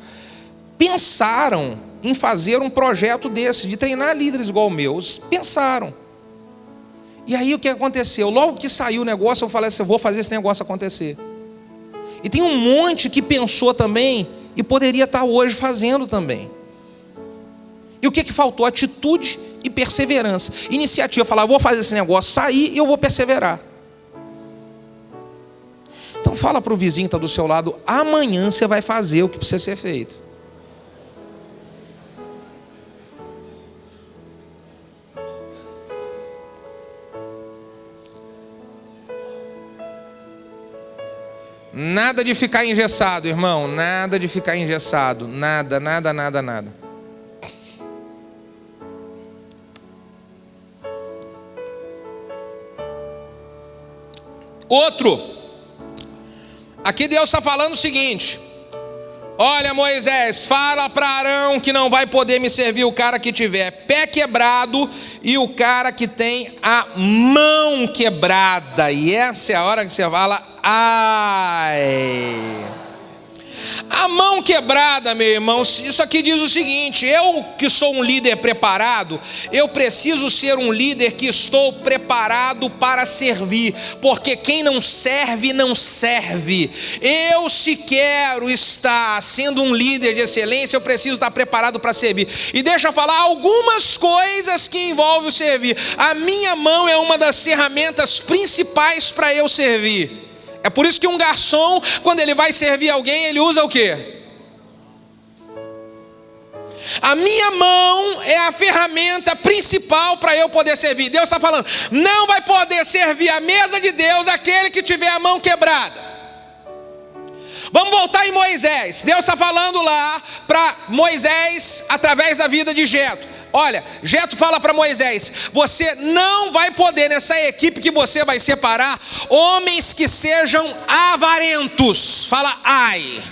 pensaram em fazer um projeto desse, de treinar líderes igual meus. Pensaram. E aí o que aconteceu? Logo que saiu o negócio, eu falei assim: eu vou fazer esse negócio acontecer. E tem um monte que pensou também e poderia estar hoje fazendo também. E o que faltou? Atitude e perseverança. Iniciativa, falar: eu vou fazer esse negócio sair e eu vou perseverar. Então fala para o vizinho que está do seu lado: amanhã você vai fazer o que precisa ser feito. Nada de ficar engessado, irmão. Nada de ficar engessado. Nada. Outro. Aqui Deus está falando o seguinte: olha, Moisés, fala para Arão que não vai poder me servir o cara que tiver pé quebrado e o cara que tem a mão quebrada. E essa é a hora que você fala: ai. A mão quebrada, meu irmão, isso aqui diz o seguinte: eu que sou um líder preparado, eu preciso ser um líder que estou preparado para servir, porque quem não serve, não serve. Eu, se quero estar sendo um líder de excelência, eu preciso estar preparado para servir. E deixa eu falar algumas coisas que envolvem o servir. A minha mão é uma das ferramentas principais para eu servir. É por isso que um garçom, quando ele vai servir alguém, ele usa o quê? A minha mão é a ferramenta principal para eu poder servir. Deus está falando: não vai poder servir a mesa de Deus aquele que tiver a mão quebrada. Vamos voltar em Moisés. Deus está falando lá para Moisés através da vida de Jetro. Olha, Jetro fala para Moisés: você não vai poder, nessa equipe que você vai separar, homens que sejam avarentos. Fala: ai.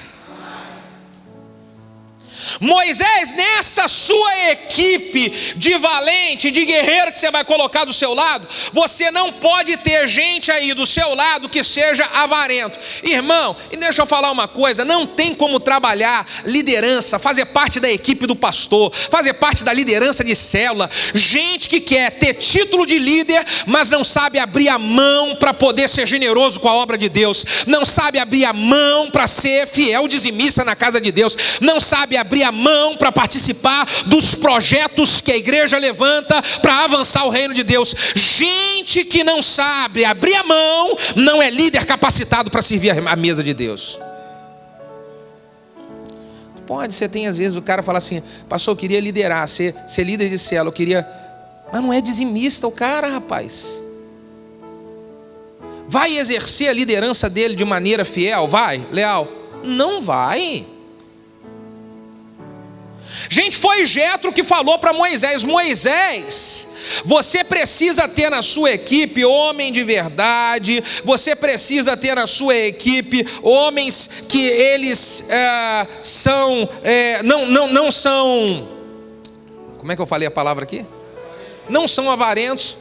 Moisés, nessa sua equipe de valente, de guerreiro que você vai colocar do seu lado, você não pode ter gente aí do seu lado que seja avarento. Irmão, e deixa eu falar uma coisa: não tem como trabalhar liderança, fazer parte da equipe do pastor, fazer parte da liderança de célula, gente que quer ter título de líder, mas não sabe abrir a mão para poder ser generoso com a obra de Deus, não sabe abrir a mão para ser fiel dizimista na casa de Deus, não sabe abrir abrir a mão para participar dos projetos que a igreja levanta para avançar o reino de Deus. Gente que não sabe abrir a mão não é líder capacitado para servir a mesa de Deus. Pode, você tem às vezes o cara fala assim: pastor, eu queria liderar, ser líder de célula, eu queria... Mas não é dizimista o cara, rapaz. Vai exercer a liderança dele de maneira fiel? Vai? Leal? Não vai. Gente, foi Jetro que falou para Moisés: Moisés, você precisa ter na sua equipe homem de verdade, você precisa ter na sua equipe homens que eles não são, como é que eu falei a palavra aqui? Não são avarentos.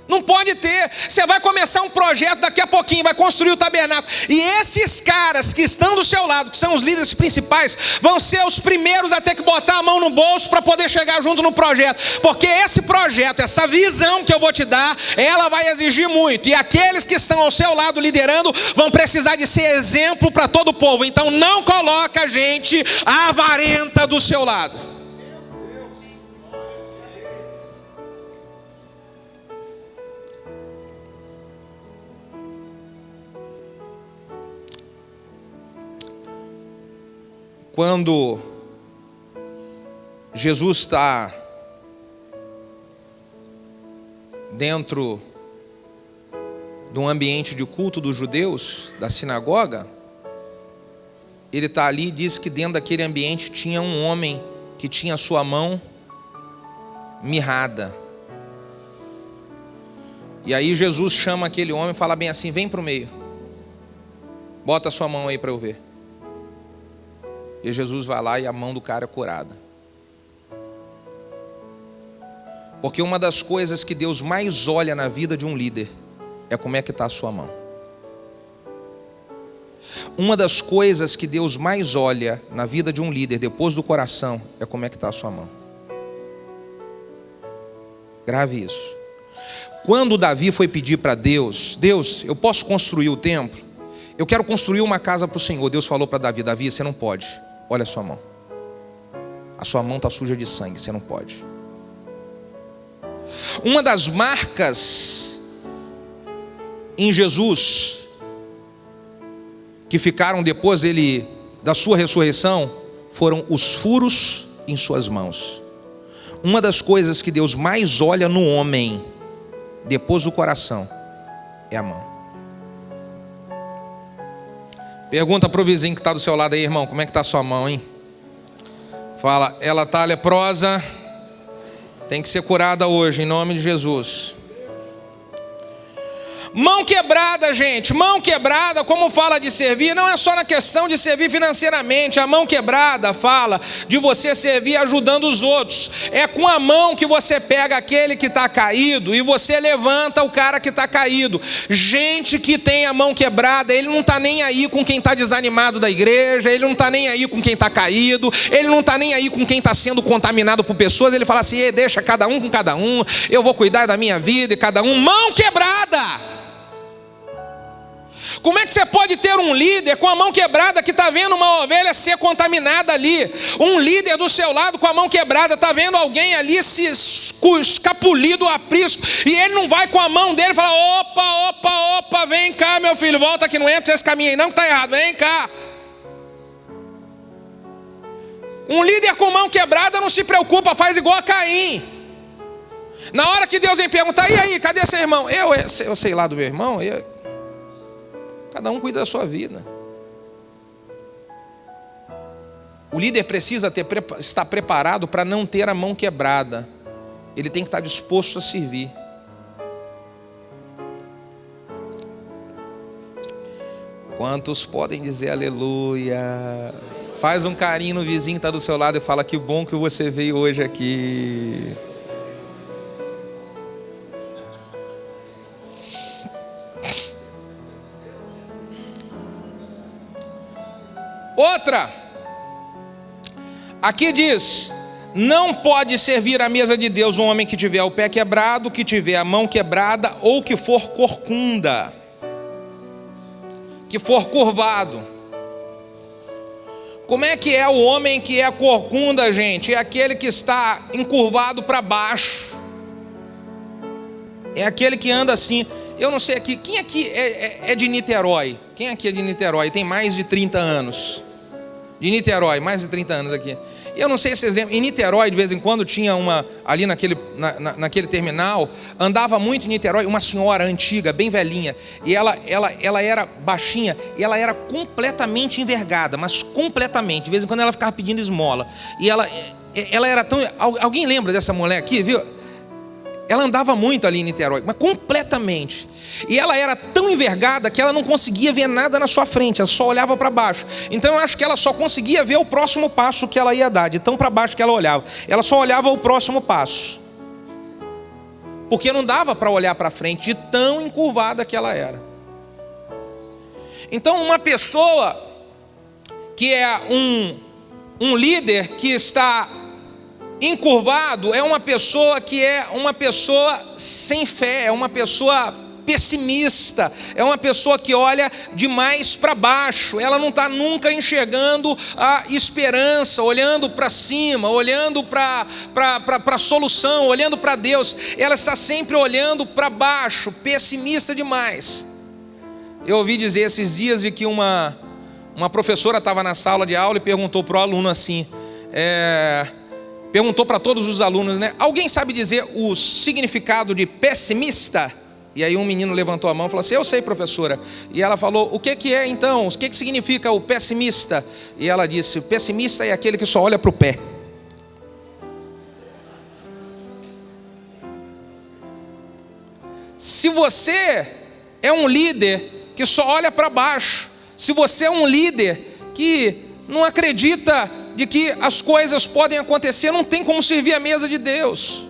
Não pode ter. Você vai começar um projeto daqui a pouquinho, vai construir o tabernáculo, e esses caras que estão do seu lado, que são os líderes principais, vão ser os primeiros a ter que botar a mão no bolso para poder chegar junto no projeto, porque esse projeto, essa visão que eu vou te dar, ela vai exigir muito, e aqueles que estão ao seu lado liderando vão precisar de ser exemplo para todo o povo. Então não coloca a gente avarenta do seu lado. Quando Jesus está dentro de um ambiente de culto dos judeus, da sinagoga, ele está ali e diz que dentro daquele ambiente tinha um homem que tinha a sua mão mirrada. E aí Jesus chama aquele homem e fala bem assim: vem para o meio, bota a sua mão aí para eu ver. E Jesus vai lá e a mão do cara é curada. Porque uma das coisas que Deus mais olha na vida de um líder é como é que está a sua mão. Uma das coisas que Deus mais olha na vida de um líder, depois do coração, é como é que está a sua mão. Grave isso. Quando Davi foi pedir para Deus: Deus, eu posso construir o templo? Eu quero construir uma casa para o Senhor. Deus falou para Davi: Davi, você não pode. Olha a sua mão. A sua mão está suja de sangue, você não pode. Uma das marcas em Jesus que ficaram depois da sua ressurreição foram os furos em suas mãos. Uma das coisas que Deus mais olha no homem depois do coração é a mão. Pergunta para o vizinho que está do seu lado aí: irmão, como é que está a sua mão, hein? Fala: ela está leprosa, tem que ser curada hoje, em nome de Jesus. Mão quebrada, gente, mão quebrada, como fala de servir, não é só na questão de servir financeiramente. A mão quebrada fala de você servir ajudando os outros. É com a mão que você pega aquele que está caído e você levanta o cara que está caído. Gente que tem a mão quebrada, ele não está nem aí com quem está desanimado da igreja, ele não está nem aí com quem está caído, ele não está nem aí com quem está sendo contaminado por pessoas. Ele fala assim: deixa cada um com cada um, eu vou cuidar da minha vida e cada um. Mão quebrada. Como é que você pode ter um líder com a mão quebrada que está vendo uma ovelha ser contaminada ali? Um líder do seu lado com a mão quebrada está vendo alguém ali se escapulir do aprisco, e ele não vai com a mão dele e fala: opa, vem cá meu filho, volta aqui, não entra esse caminho aí não que está errado, vem cá. Um líder com mão quebrada não se preocupa, faz igual a Caim. Na hora que Deus vem perguntar: e aí, cadê seu irmão? Eu sei lá do meu irmão. Cada um cuida da sua vida. O líder precisa estar preparado para não ter a mão quebrada. Ele tem que estar disposto a servir. Quantos podem dizer aleluia? Faz um carinho no vizinho que está do seu lado e fala: que bom que você veio hoje aqui. Outra, aqui diz: não pode servir à mesa de Deus um homem que tiver o pé quebrado, que tiver a mão quebrada, ou que for corcunda, que for curvado. Como é que é o homem que é corcunda, gente? É aquele que está encurvado para baixo. É aquele que anda assim. Eu não sei aqui, quem aqui é de Niterói? Quem aqui é de Niterói? Tem mais de 30 anos. De Niterói, mais de 30 anos aqui. Eu não sei se vocês lembram, em Niterói de vez em quando tinha uma, ali naquele terminal, andava muito em Niterói, uma senhora antiga, bem velhinha, e ela era baixinha, e ela era completamente envergada, mas completamente, de vez em quando ela ficava pedindo esmola, e ela era tão, alguém lembra dessa mulher aqui, viu? Ela andava muito ali em Niterói, mas completamente. E ela era tão envergada que ela não conseguia ver nada na sua frente, ela só olhava para baixo. Então eu acho que ela só conseguia ver o próximo passo que ela ia dar, de tão para baixo que ela olhava. Ela só olhava o próximo passo, porque não dava para olhar para frente, de tão encurvada que ela era. Então uma pessoa que é um líder que está encurvado é uma pessoa que é uma pessoa sem fé, é uma pessoa pessimista, é uma pessoa que olha demais para baixo, ela não está nunca enxergando a esperança, olhando para cima, olhando para a solução, olhando para Deus, ela está sempre olhando para baixo, pessimista demais. Eu ouvi dizer esses dias de que uma professora estava na sala de aula e perguntou para o aluno assim, perguntou para todos os alunos, né? Alguém sabe dizer o significado de pessimista? E aí um menino levantou a mão e falou assim, eu sei, professora. E ela falou, o que é então? O que significa o pessimista? E ela disse, o pessimista é aquele que só olha para o pé. Se você é um líder que só olha para baixo, se você é um líder que não acredita de que as coisas podem acontecer, não tem como servir a mesa de Deus.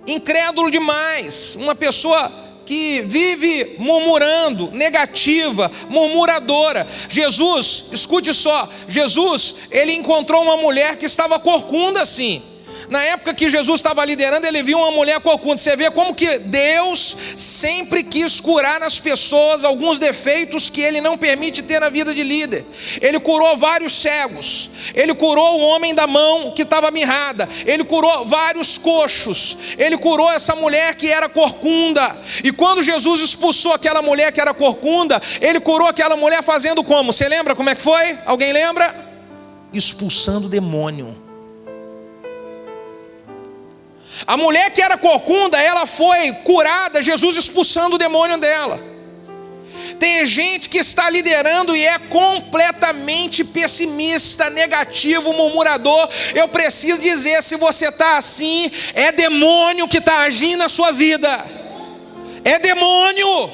Incrédulo demais, uma pessoa que vive murmurando, negativa, murmuradora. Jesus, escute só, Jesus, ele encontrou uma mulher que estava corcunda assim. Na época que Jesus estava liderando, ele viu uma mulher corcunda. Você vê como que Deus sempre quis curar nas pessoas alguns defeitos que Ele não permite ter na vida de líder. Ele curou vários cegos, Ele curou o homem da mão que estava mirrada, Ele curou vários coxos, Ele curou essa mulher que era corcunda. E quando Jesus expulsou aquela mulher que era corcunda, Ele curou aquela mulher fazendo como? Você lembra como é que foi? Alguém lembra? Expulsando o demônio. A mulher que era corcunda, ela foi curada, Jesus expulsando o demônio dela. Tem gente que está liderando e é completamente pessimista, negativo, murmurador. Eu preciso dizer, se você está assim, é demônio que está agindo na sua vida. É demônio.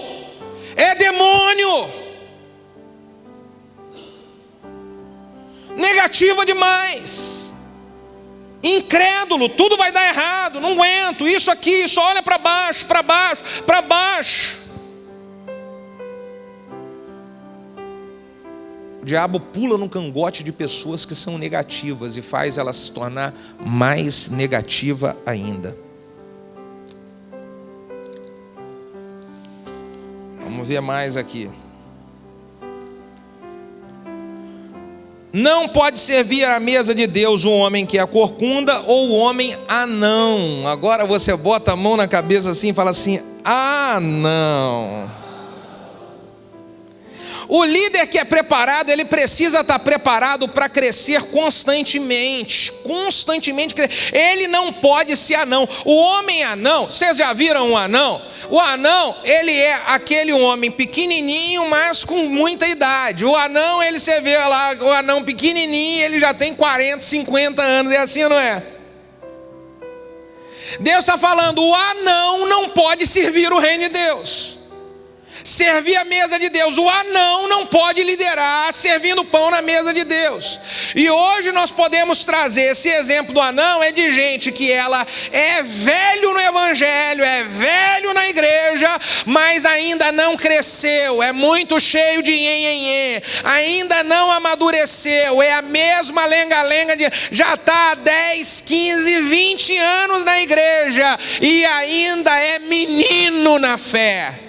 É demônio. Negativa demais. Incrédulo, tudo vai dar errado, não aguento, isso aqui, só olha para baixo, para baixo, para baixo. O diabo pula no cangote de pessoas que são negativas e faz ela se tornar mais negativa ainda. Vamos ver mais aqui. Não pode servir à mesa de Deus um homem que é corcunda ou o homem anão. Agora você bota a mão na cabeça assim e fala assim, não. O líder que é preparado, ele precisa estar preparado para crescer constantemente. Constantemente crescer. Ele não pode ser anão. O homem anão, vocês já viram um anão? O anão, ele é aquele homem pequenininho, mas com muita idade. O anão, você vê lá, o anão pequenininho, ele já tem 40, 50 anos. É assim ou não é? Deus está falando, o anão não pode servir o reino de Deus. Servir a mesa de Deus. O anão não pode liderar servindo pão na mesa de Deus. E hoje nós podemos trazer esse exemplo do anão, é de gente que ela é velho no evangelho, é velho na igreja, mas ainda não cresceu, é muito cheio de nhenhenhê, ainda não amadureceu, é a mesma lenga-lenga de já está há 10, 15, 20 anos na igreja e ainda é menino na fé.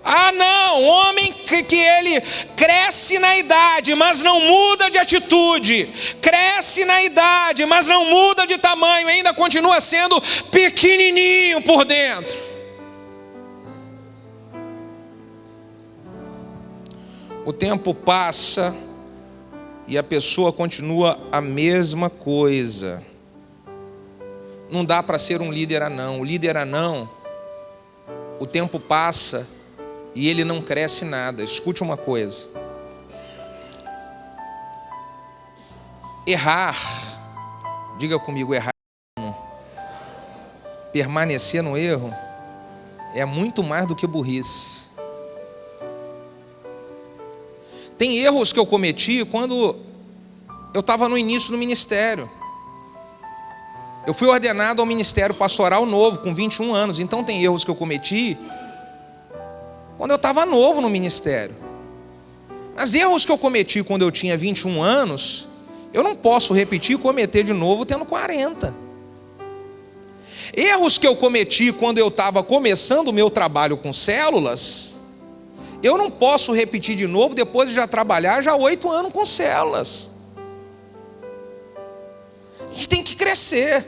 Ah não, homem que ele cresce na idade, mas não muda de atitude, cresce na idade, mas não muda de tamanho, ainda continua sendo pequenininho por dentro. O tempo passa e a pessoa continua a mesma coisa. Não dá para ser um líder anão. O líder anão, o tempo passa e ele não cresce nada. Escute uma coisa. Errar, diga comigo, errar, permanecer no erro, é muito mais do que burrice. Tem erros que eu cometi quando eu estava no início do ministério. Eu fui ordenado ao ministério pastoral novo, com 21 anos. Então tem erros que eu cometi quando eu estava novo no ministério. Mas erros que eu cometi quando eu tinha 21 anos, eu não posso repetir e cometer de novo tendo 40. Erros que eu cometi quando eu estava começando o meu trabalho com células, eu não posso repetir de novo depois de já trabalhar já 8 anos com células. A gente tem que crescer.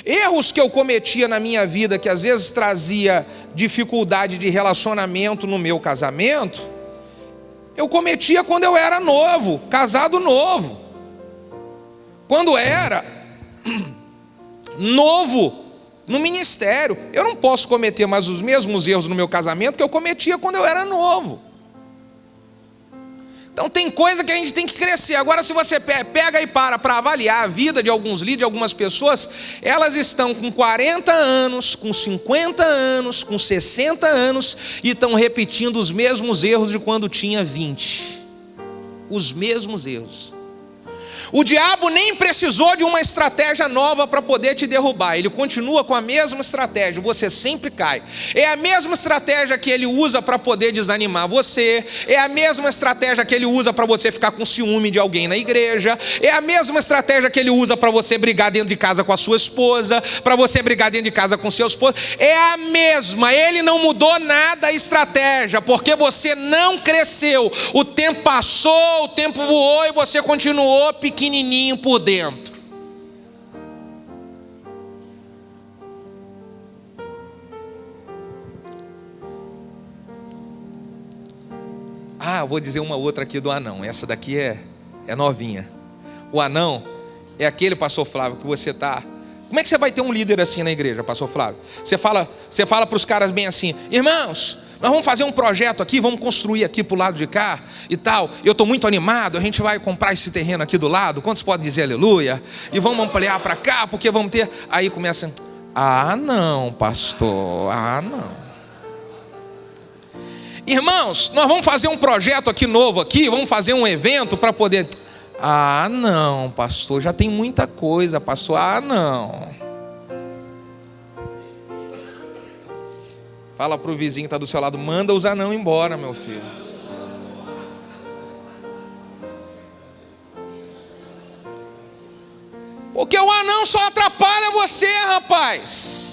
Erros que eu cometia na minha vida, que às vezes trazia dificuldade de relacionamento no meu casamento, eu cometia quando eu era novo, casado novo. Quando era novo no ministério, eu não posso cometer mais os mesmos erros no meu casamento que eu cometia quando eu era novo. Então tem coisa que a gente tem que crescer. Agora, se você pega e para avaliar a vida de alguns líderes, de algumas pessoas, elas estão com 40 anos, com 50 anos, com 60 anos e estão repetindo os mesmos erros de quando tinha 20. Os mesmos erros. O diabo nem precisou de uma estratégia nova para poder te derrubar. Ele continua com a mesma estratégia, você sempre cai. É a mesma estratégia que ele usa para poder desanimar você. É a mesma estratégia que ele usa para você ficar com ciúme de alguém na igreja. É a mesma estratégia que ele usa para você brigar dentro de casa com a sua esposa, para você brigar dentro de casa com seu esposo. É a mesma, ele não mudou nada a estratégia, porque você não cresceu. O tempo passou, o tempo voou e você continuou pequenininho por dentro. Eu vou dizer uma outra aqui do anão. Essa daqui é novinha. O anão é aquele, pastor Flávio, que você está... Como é que você vai ter um líder assim na igreja, pastor Flávio? Você fala para os caras bem assim: irmãos, nós vamos fazer um projeto aqui, vamos construir aqui para o lado de cá e tal. Eu estou muito animado, a gente vai comprar esse terreno aqui do lado. Quantos podem dizer aleluia? E vamos ampliar para cá, porque vamos ter... Aí começa: não, pastor, não. Irmãos, nós vamos fazer um projeto aqui novo aqui, vamos fazer um evento para poder... não, pastor, já tem muita coisa, pastor. Não. Fala para o vizinho que está do seu lado: manda os anão embora, meu filho. Porque o anão só atrapalha você, rapaz.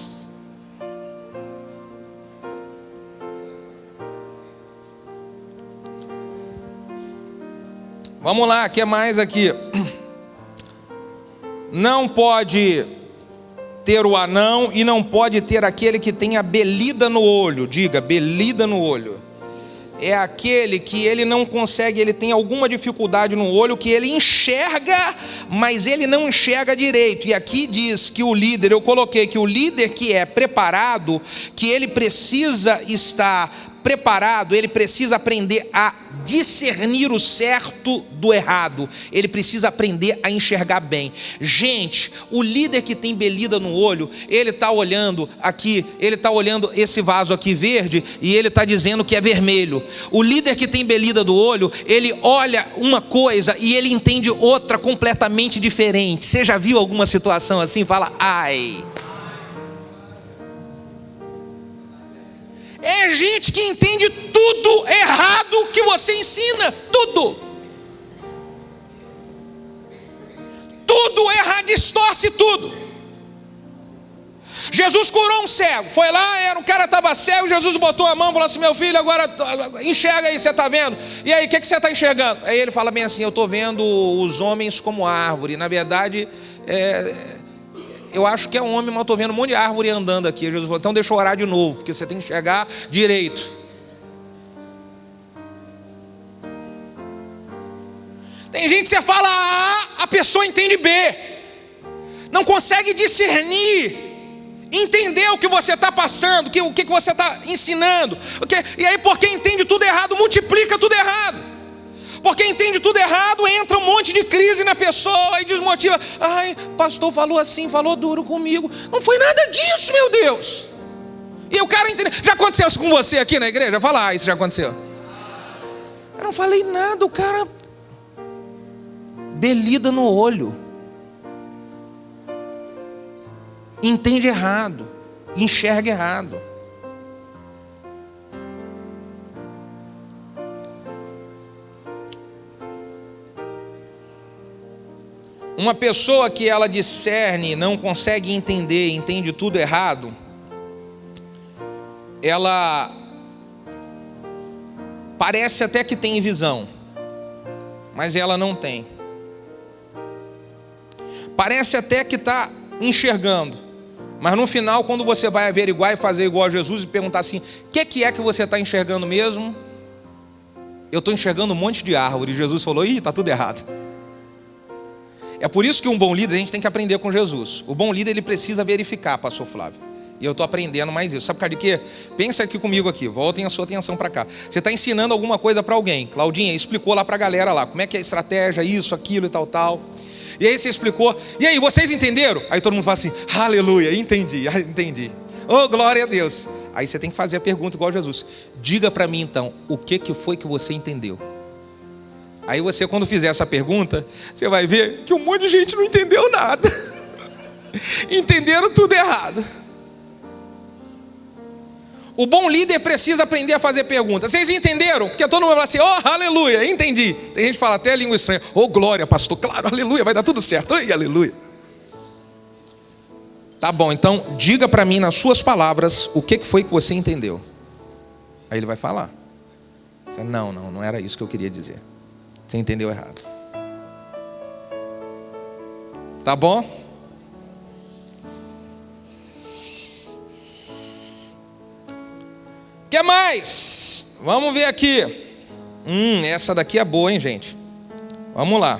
Vamos lá, o que mais aqui? Não pode ter o anão e não pode ter aquele que tem a belida no olho. Diga, belida no olho. É aquele que ele não consegue, ele tem alguma dificuldade no olho, que ele enxerga, mas ele não enxerga direito. E aqui diz que o líder, eu coloquei que o líder que é preparado, que ele precisa estar preparado, ele precisa aprender a discernir o certo do errado. Ele precisa aprender a enxergar bem. Gente, o líder que tem belida no olho, ele está olhando aqui, ele está olhando esse vaso aqui verde e ele está dizendo que é vermelho. O líder que tem belida do olho, ele olha uma coisa e ele entende outra completamente diferente. Você já viu alguma situação assim? Fala: ai. É gente que entende tudo errado que você ensina. Tudo. Tudo errado, distorce tudo. Jesus curou um cego. Foi lá, o cara estava cego, Jesus botou a mão e falou assim: meu filho, agora enxerga aí, você está vendo? E aí, o que você está enxergando? Aí ele fala bem assim: eu estou vendo os homens como árvore. Na verdade, eu acho que é um homem, mas eu estou vendo um monte de árvore andando aqui. Jesus falou: então deixa eu orar de novo, porque você tem que enxergar direito. Tem gente que você fala A, a pessoa entende B. Não consegue discernir, entender o que você está passando, o que você está ensinando. E aí, porque entende tudo errado, multiplica tudo errado. Porque entende tudo errado, entra um monte de crise na pessoa e desmotiva. Ai, pastor falou assim, falou duro comigo. Não foi nada disso, meu Deus. E o cara entende. Já aconteceu isso com você aqui na igreja? Fala, isso já aconteceu. Eu não falei nada, o cara belida no olho, entende errado, enxerga errado. Uma pessoa que ela discerne, não consegue entender, entende tudo errado, ela parece até que tem visão, mas ela não tem. Parece até que está enxergando, mas no final, quando você vai averiguar e fazer igual a Jesus e perguntar assim: o que é que você está enxergando mesmo? Eu estou enxergando um monte de árvore. E Jesus falou: ih, está tudo errado. É por isso que um bom líder, a gente tem que aprender com Jesus. O bom líder, ele precisa verificar, pastor Flávio. E eu estou aprendendo mais isso. Sabe por causa de quê? Pensa aqui comigo aqui, voltem a sua atenção para cá. Você está ensinando alguma coisa para alguém. Claudinha explicou lá para a galera lá, como é que é a estratégia, isso, aquilo e tal. E aí você explicou, e aí, vocês entenderam? Aí todo mundo fala assim: aleluia, entendi. Oh, glória a Deus. Aí você tem que fazer a pergunta igual a Jesus: diga para mim então, o que foi que você entendeu? Aí você, quando fizer essa pergunta, você vai ver que um monte de gente não entendeu nada. Entenderam tudo errado. O bom líder precisa aprender a fazer perguntas. Vocês entenderam? Porque todo mundo fala assim: oh, aleluia, entendi. Tem gente que fala até língua estranha: oh, glória, pastor, claro, aleluia, vai dar tudo certo. Ai, aleluia. Tá bom, então diga para mim nas suas palavras o que foi que você entendeu. Aí ele vai falar: não era isso que eu queria dizer. Você entendeu errado. Tá bom? O que mais? Vamos ver aqui. Essa daqui é boa, hein, gente? Vamos lá.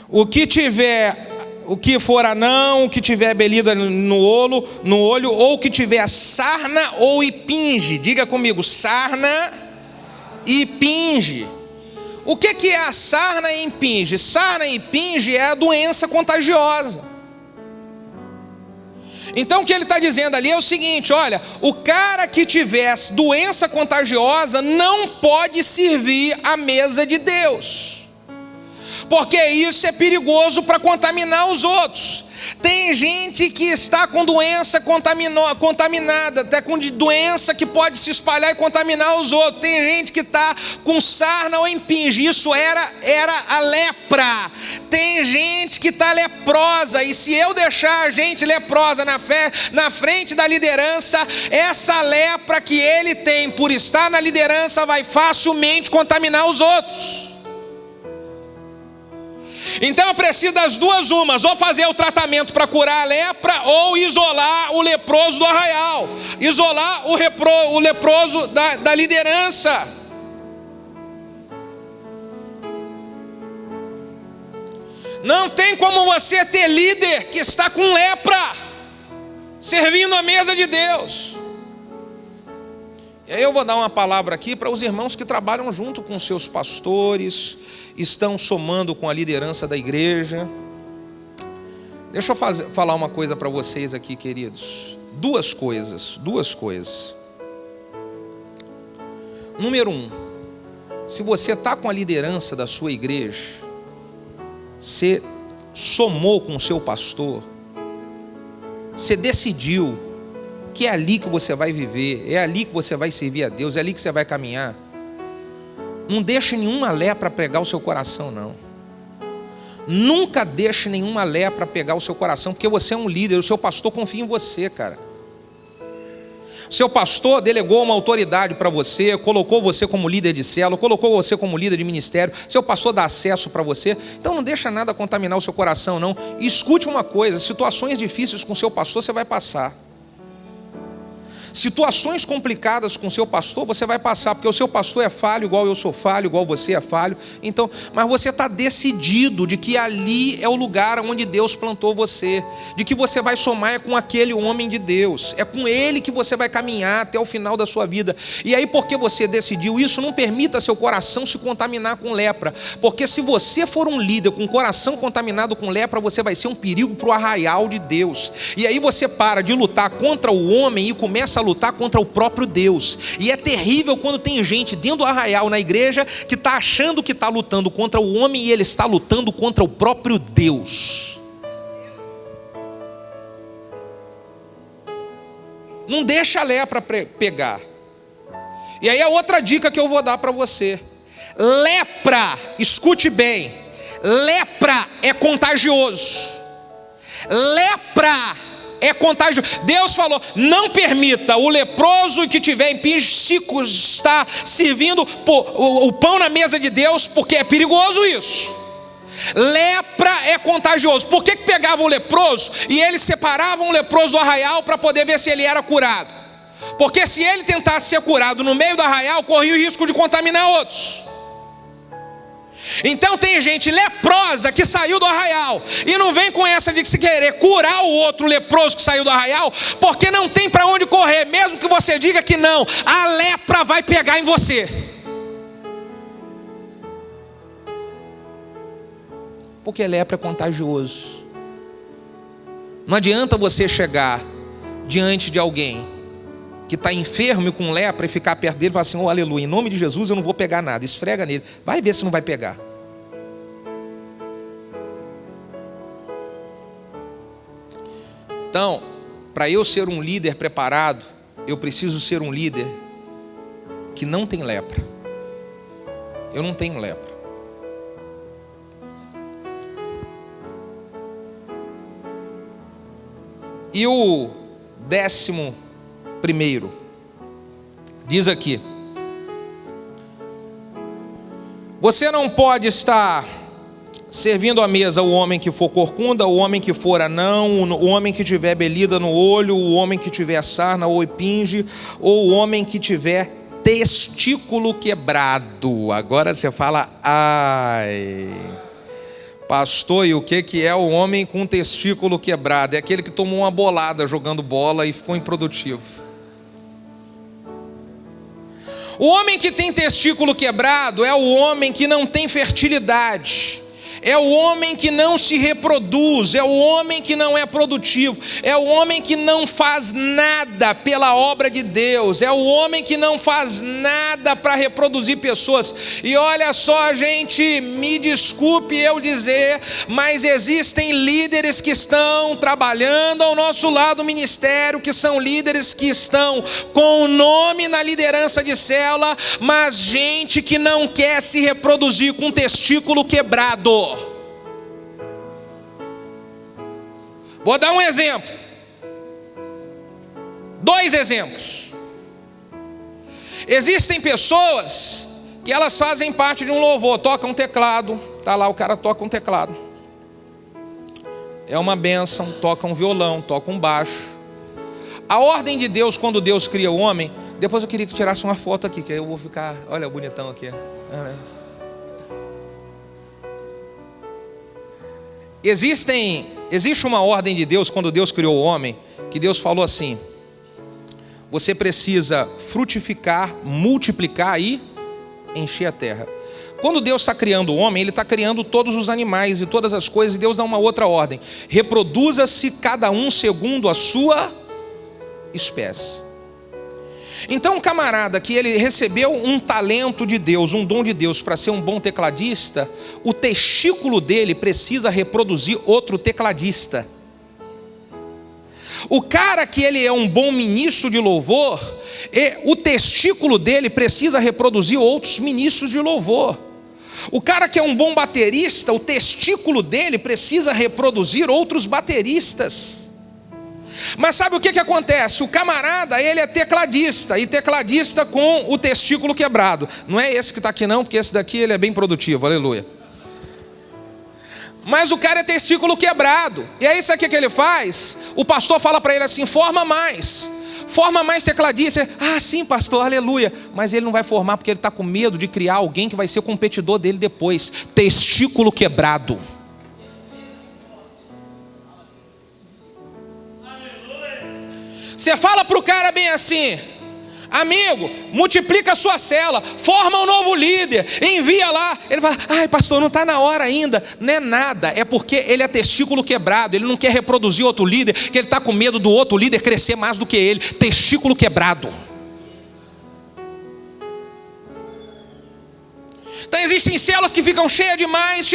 O que for anão, o que tiver belida no olho, ou o que tiver sarna ou impinge. Diga comigo: sarna e impinge. O que é a sarna e impinge? Sarna e impinge é a doença contagiosa. Então o que ele está dizendo ali é o seguinte: olha, o cara que tiver doença contagiosa não pode servir à mesa de Deus, porque isso é perigoso para contaminar os outros. Tem gente que está com doença contaminada, até com doença que pode se espalhar e contaminar os outros. Tem gente que está com sarna ou impinge, isso era a lepra. Tem gente que está leprosa, e se eu deixar a gente leprosa na frente da liderança, essa lepra que ele tem por estar na liderança vai facilmente contaminar os outros. Então eu preciso das duas umas: ou fazer o tratamento para curar a lepra, ou isolar o leproso do arraial, isolar o leproso da liderança. Não tem como você ter líder que está com lepra servindo a mesa de Deus. E aí eu vou dar uma palavra aqui para os irmãos que trabalham junto com seus pastores, estão somando com a liderança da igreja. Deixa eu falar uma coisa para vocês aqui, queridos. Duas coisas. Número 1, se você está com a liderança da sua igreja, você somou com o seu pastor, você decidiu que é ali que você vai viver, é ali que você vai servir a Deus, é ali que você vai caminhar. Não deixe nenhuma lepra pregar o seu coração, não. Nunca deixe nenhuma lepra pegar o seu coração, porque você é um líder, o seu pastor confia em você, cara. Seu pastor delegou uma autoridade para você, colocou você como líder de célula, colocou você como líder de ministério, seu pastor dá acesso para você, então não deixa nada contaminar o seu coração não. E escute uma coisa, situações difíceis com seu pastor você vai passar. Situações complicadas com o seu pastor, você vai passar, porque o seu pastor é falho, igual eu sou falho, igual você é falho. Então, mas você está decidido de que ali é o lugar onde Deus plantou você, de que você vai somar com aquele homem de Deus, é com ele que você vai caminhar até o final da sua vida. E aí, porque você decidiu isso, não permita seu coração se contaminar com lepra, porque se você for um líder com o coração contaminado com lepra, você vai ser um perigo para o arraial de Deus. E aí você para de lutar contra o homem e começa a lutar contra o próprio Deus. E é terrível quando tem gente dentro do arraial na igreja que está achando que está lutando contra o homem e ele está lutando contra o próprio Deus. Não deixa a lepra pegar. E aí a outra dica que eu vou dar para você: lepra, escute bem, lepra é contagioso. Lepra é contagioso. Deus falou: não permita o leproso que tiver em psíquicos estar servindo o pão na mesa de Deus, porque é perigoso isso. Lepra é contagioso. Por que pegavam o leproso e eles separavam o leproso do arraial para poder ver se ele era curado? Porque se ele tentasse ser curado no meio do arraial, corria o risco de contaminar outros. Então tem gente leprosa que saiu do arraial e não vem com essa de se querer curar o outro leproso que saiu do arraial, porque não tem para onde correr. Mesmo que você diga que não, a lepra vai pegar em você. Porque lepra é contagioso. Não adianta você chegar diante de alguém que está enfermo e com lepra e ficar perto dele e falar assim: oh, aleluia, em nome de Jesus eu não vou pegar nada. Esfrega nele, vai ver se não vai pegar. Então, para eu ser um líder preparado, eu preciso ser um líder que não tem lepra. Eu não tenho lepra. E o 11º diz aqui: você não pode estar servindo à mesa o homem que for corcunda, o homem que for anão, o homem que tiver belida no olho, o homem que tiver sarna ou epinge, ou o homem que tiver testículo quebrado. Agora você fala: ai, pastor, e o que é o homem com testículo quebrado? É aquele que tomou uma bolada jogando bola e ficou improdutivo. O homem que tem testículo quebrado é o homem que não tem fertilidade, é o homem que não se reproduz, é o homem que não é produtivo, é o homem que não faz nada pela obra de Deus, é o homem que não faz nada para reproduzir pessoas. E olha só, gente, me desculpe eu dizer, mas existem líderes que estão trabalhando ao nosso lado do ministério, que são líderes que estão com o nome na liderança de célula, mas gente que não quer se reproduzir com testículo quebrado. Vou dar um exemplo. 2 exemplos. Existem pessoas que elas fazem parte de um louvor, tocam teclado, tá lá o cara toca um teclado, é uma bênção, toca um violão, toca um baixo. A ordem de Deus, quando Deus cria o homem, depois eu queria que tirasse uma foto aqui, que aí eu vou ficar, olha o bonitão aqui. Existe uma ordem de Deus quando Deus criou o homem, que Deus falou assim: você precisa frutificar, multiplicar e encher a terra. Quando Deus está criando o homem, Ele está criando todos os animais e todas as coisas, e Deus dá uma outra ordem: reproduza-se cada um segundo a sua espécie. Então um camarada que ele recebeu um talento de Deus, um dom de Deus para ser um bom tecladista, o testículo dele precisa reproduzir outro tecladista. O cara que ele é um bom ministro de louvor, o testículo dele precisa reproduzir outros ministros de louvor. O cara que é um bom baterista, o testículo dele precisa reproduzir outros bateristas. Mas sabe o que acontece? O camarada, ele é tecladista, e tecladista com o testículo quebrado. Não é esse que está aqui não, porque esse daqui ele é bem produtivo, aleluia. Mas o cara é testículo quebrado. E aí sabe o que ele faz? O pastor fala para ele assim: forma mais tecladista. Ah, sim, pastor, aleluia. Mas ele não vai formar porque ele está com medo de criar alguém que vai ser competidor dele depois. Testículo quebrado. Você fala para o cara bem assim: amigo, multiplica a sua célula, forma um novo líder, envia lá. Ele fala: ai pastor, não está na hora ainda. Não é nada, é porque ele é testículo quebrado. Ele não quer reproduzir outro líder, que ele está com medo do outro líder crescer mais do que ele. Testículo quebrado. Então existem células que ficam cheias demais,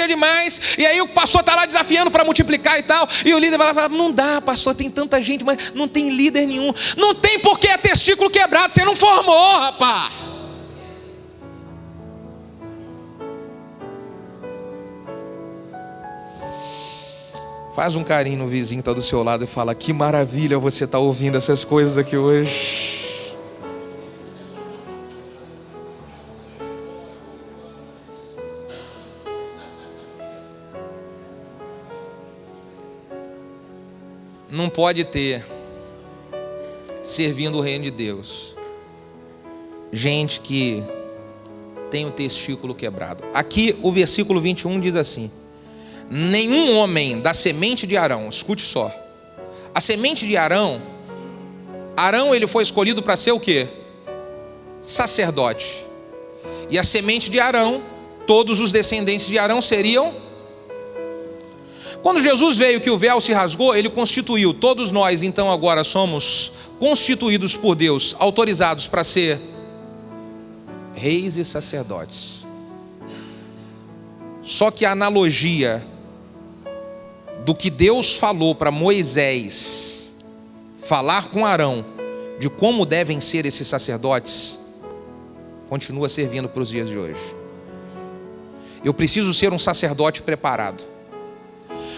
e aí o pastor está lá desafiando para multiplicar e tal, e o líder vai lá e fala: não dá pastor, tem tanta gente, mas não tem líder nenhum. Não tem porque é testículo quebrado, você não formou, rapaz. Faz um carinho no vizinho que está do seu lado e fala: que maravilha você está ouvindo essas coisas aqui hoje. Não pode ter, servindo o reino de Deus, gente que tem o testículo quebrado. Aqui o versículo 21 diz assim: nenhum homem da semente de Arão, escute só, a semente de Arão ele foi escolhido para ser o quê? Sacerdote. E a semente de Arão, todos os descendentes de Arão seriam. Quando Jesus veio, que o véu se rasgou, ele constituiu. Todos nós então agora somos constituídos por Deus, autorizados para ser reis e sacerdotes. Só que a analogia do que Deus falou para Moisés falar com Arão, de como devem ser esses sacerdotes, continua servindo para os dias de hoje. Eu preciso ser um sacerdote preparado.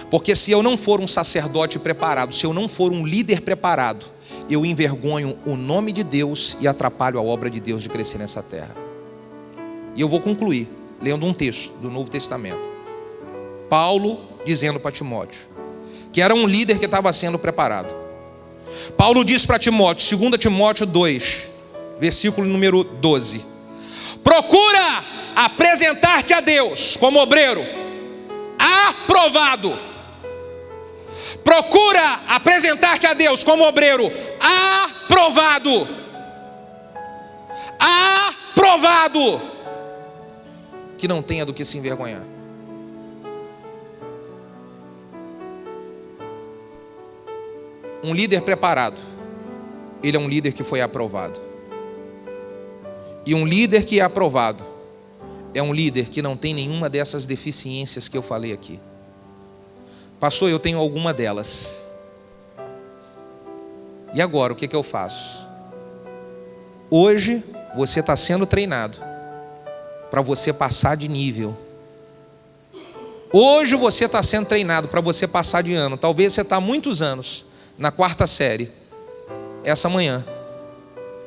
Porque se eu não for um sacerdote preparado, se eu não for um líder preparado, eu envergonho o nome de Deus e atrapalho a obra de Deus de crescer nessa terra. E eu vou concluir lendo um texto do Novo Testamento. Paulo dizendo para Timóteo, que era um líder que estava sendo preparado. Paulo diz para Timóteo, 2 Timóteo 2, versículo número 12: procura apresentar-te a Deus como obreiro aprovado. Procura apresentar-te a Deus como obreiro aprovado. Aprovado. Que não tenha do que se envergonhar. Um líder preparado, ele é um líder que foi aprovado. E um líder que é aprovado é um líder que não tem nenhuma dessas deficiências que eu falei aqui. Pastor, eu tenho alguma delas. E agora, o que eu faço? Hoje, você está sendo treinado para você passar de nível. Hoje você está sendo treinado para você passar de ano. Talvez você está há muitos anos na 4ª série. Essa manhã,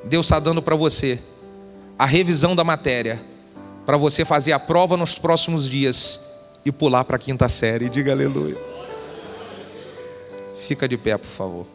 Deus está dando para você a revisão da matéria, para você fazer a prova nos próximos dias e pular para a 5ª série. Diga aleluia. Fica de pé, por favor.